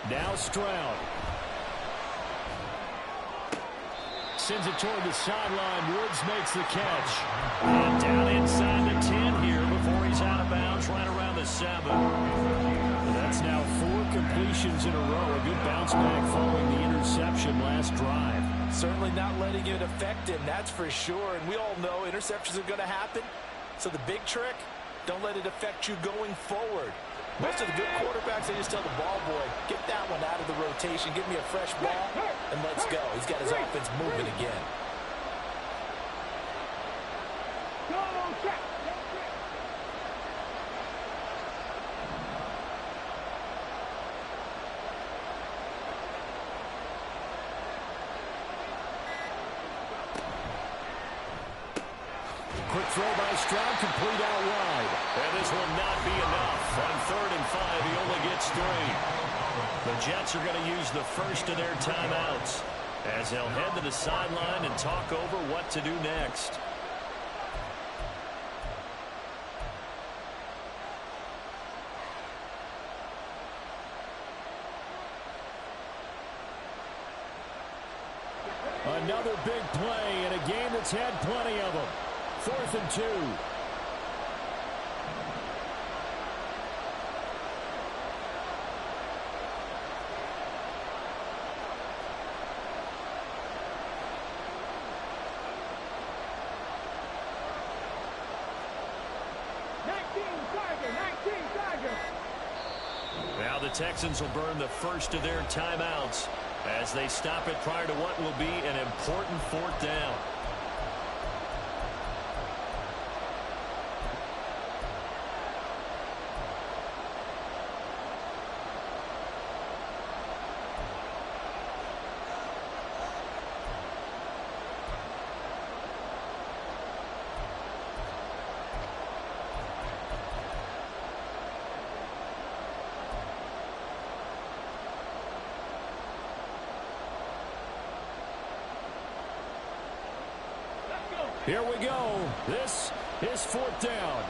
A: Now Stroud. Sends it toward the sideline. Woods makes the catch. And down inside the 10 here before he's out of bounds, right around the 7. That's now 4 completions in a row. A good bounce back following the interception last drive.
E: Certainly not letting it affect him, that's for sure. And we all know interceptions are going to happen. So the big trick, don't let it affect you going forward. Most of the good quarterbacks, they just tell the ball boy, get that one out of the rotation, give me a fresh ball, and let's go. He's got his offense moving again.
A: Quick throw by Stroud, complete out wide. And this will not be enough. On 3rd and 5, he only gets 3. The Jets are going to use the first of their timeouts as they'll head to the sideline and talk over what to do next. Another big play in a game that's had plenty of them. 4th and 2. Now the Texans will burn the first of their timeouts as they stop it prior to what will be an important 4th down. Here we go. This is 4th down.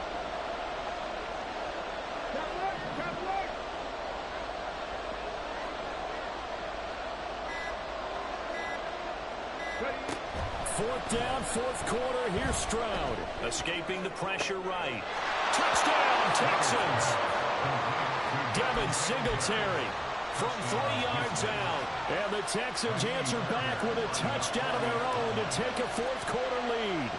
A: Fourth down, 4th quarter. Here's Stroud. Escaping the pressure right. Touchdown, Texans. Devin Singletary from 3 yards out. And the Texans answer back with a touchdown of their own to take a 4th quarter lead.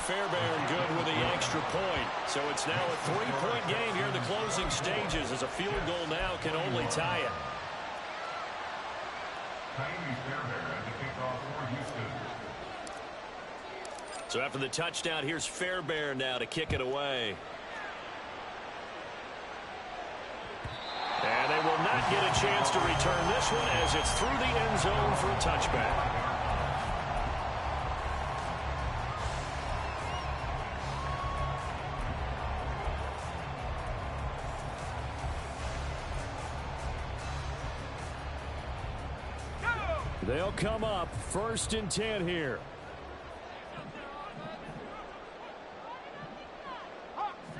A: Fairbairn good with the extra point. So it's now a 3-point game here in the closing stages as a field goal now can only tie it.
B: Fairbairn at the kickoff for Houston.
A: So after the touchdown, here's Fairbairn now to kick it away. And they will not get a chance to return this one as it's through the end zone for a touchback. They'll come up 1st and 10 here.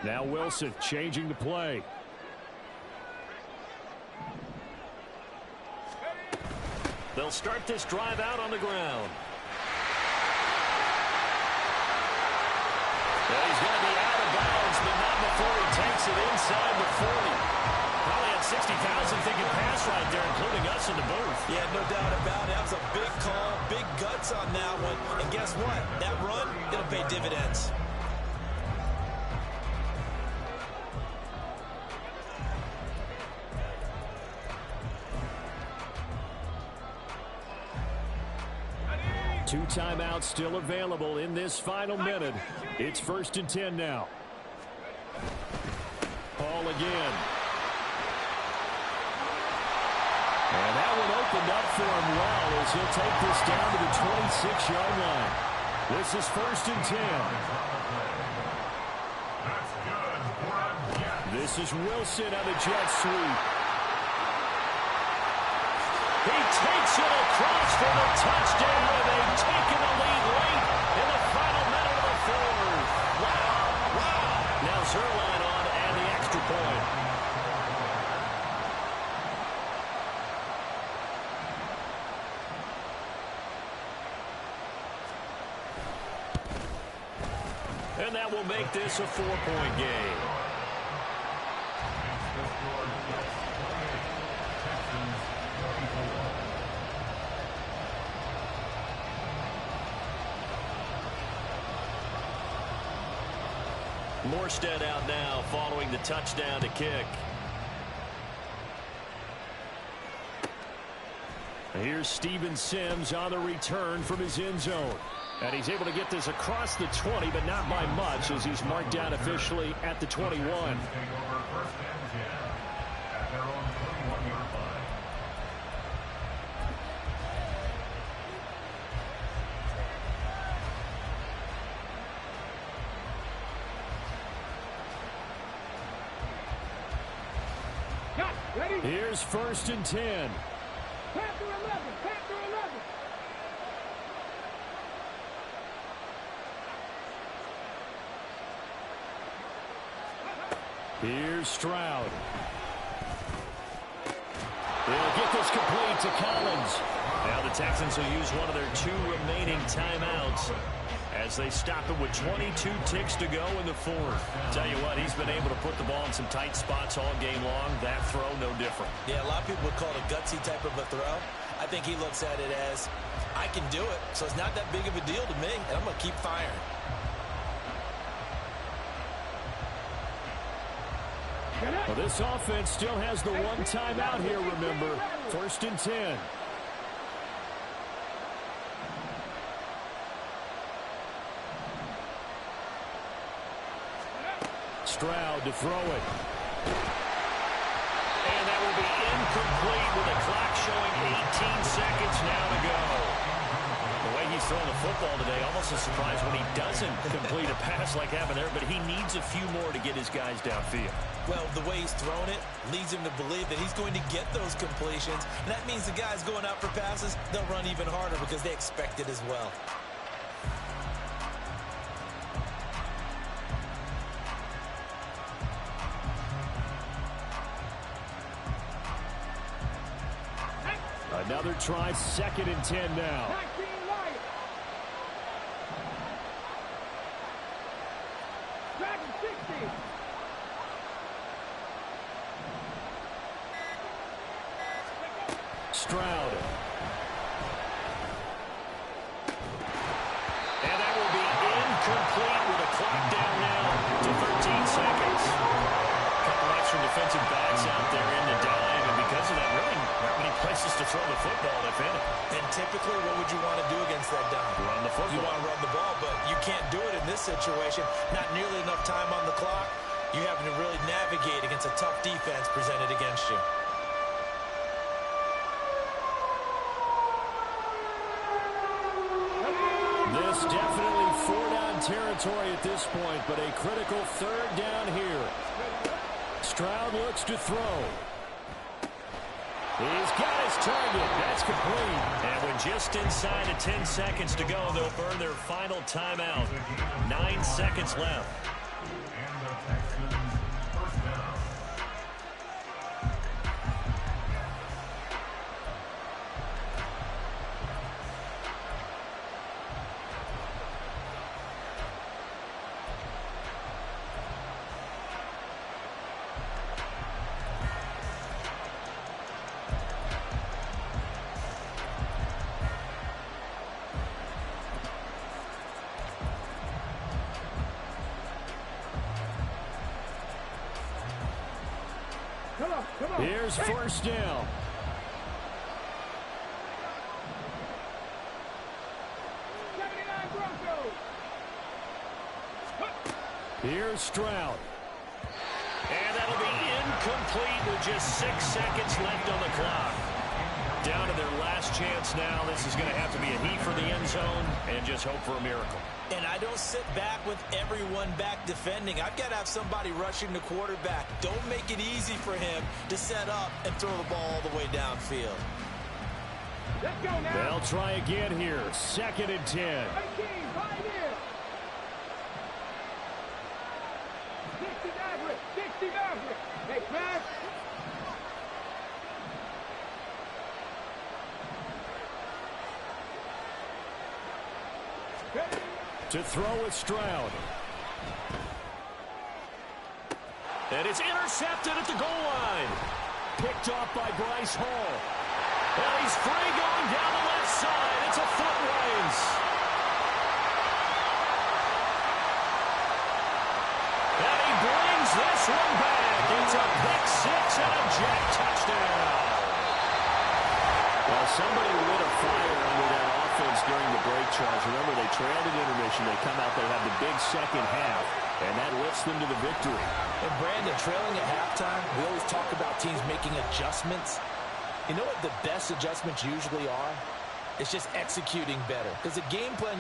A: Now Wilson changing the play. They'll start this drive out on the ground. Well, he's going to be out of bounds, but not before he takes it inside the 40. Probably had 60,000 thinking pass right there, including us in the booth.
D: Yeah, no doubt about it. That was a big call, big guts on that one. And guess what? That run, it'll pay dividends.
A: Two timeouts still available in this final minute. It's 1st and 10 now. Paul again. And that one opened up for him well as he'll take this down to the 26-yard line. This is 1st and 10. This is Wilson on the jet sweep. He takes it across for the touchdown, and they've taken the lead late in the final minute of the 4th. Wow. Now Zerline on and the extra point. And that will make this a 4-point game. Morstead out now following the touchdown to kick. Here's Steven Sims on the return from his end zone. And he's able to get this across the 20, but not by much as he's marked down officially at the 21. Here's 1st and 10.
C: Panther 11, Panther 11.
A: Here's Stroud. They'll get this complete to Collins. Now the Texans will use one of their 2 remaining timeouts as they stop it with 22 ticks to go in the 4th. Tell you what, he's been able to put the ball in some tight spots all game long. That throw, no different.
D: Yeah, a lot of people would call it a gutsy type of a throw. I think he looks at it as, I can do it, so it's not that big of a deal to me, and I'm going to keep firing.
A: Well, this offense still has the 1 timeout here, remember. 1st and 10. Stroud to throw it. And that will be incomplete with the clock showing 18 seconds now to go. The way he's throwing the football today, almost a surprise when he doesn't complete a pass like happened there, but he needs a few more to get his guys downfield.
D: Well, the way he's thrown it leads him to believe that he's going to get those completions. And that means the guys going out for passes, they'll run even harder because they expect it as well.
A: Another try, 2nd and 10 now. Stroud. And that will be incomplete with a clock down now to 13 seconds. A couple extra defensive backs out there in the dime, and because of that, really not many places chooses to throw the football, if any.
D: And typically, what would you want to do against that down?
A: Run the football.
D: You want to run the ball, but you can't do it in this situation. Not nearly enough time on the clock. You having to really navigate against a tough defense presented against you.
A: This definitely four-down territory at this point, but a critical third down here. Stroud looks to throw. He's got his target. That's complete. And with just inside of 10 seconds to go, they'll burn their final timeout. 9 seconds left.
B: And the Texans first down.
C: Come on.
A: Here's first down. Here's Stroud. And that'll be incomplete with just 6 seconds left on the clock. Down to their last chance now. This is going to have to be a heat for the end zone and just hope for a miracle.
D: And I don't sit back with everyone back defending. I've got to have somebody rushing the quarterback. Don't make it easy for him to set up and throw the ball all the way downfield.
C: Let's go now.
A: They'll try again here. 2nd and 10.
C: 18, right here. 60 Maverick. Hey, Matt.
A: To throw with Stroud. And it's intercepted at the goal line. Picked off by Bryce Hall. And he's free going down the left side. It's a foot race. And he brings this one back. It's a pick six and a Jet touchdown. Well, somebody lit a fire under that offense during the break, Charles. Remember, they trailed at intermission. They come out, they have the big second half, and that lifts them to the victory.
D: And Brandon, trailing at halftime, we always talk about teams making adjustments. You know what the best adjustments usually are? It's just executing better. Because the game plan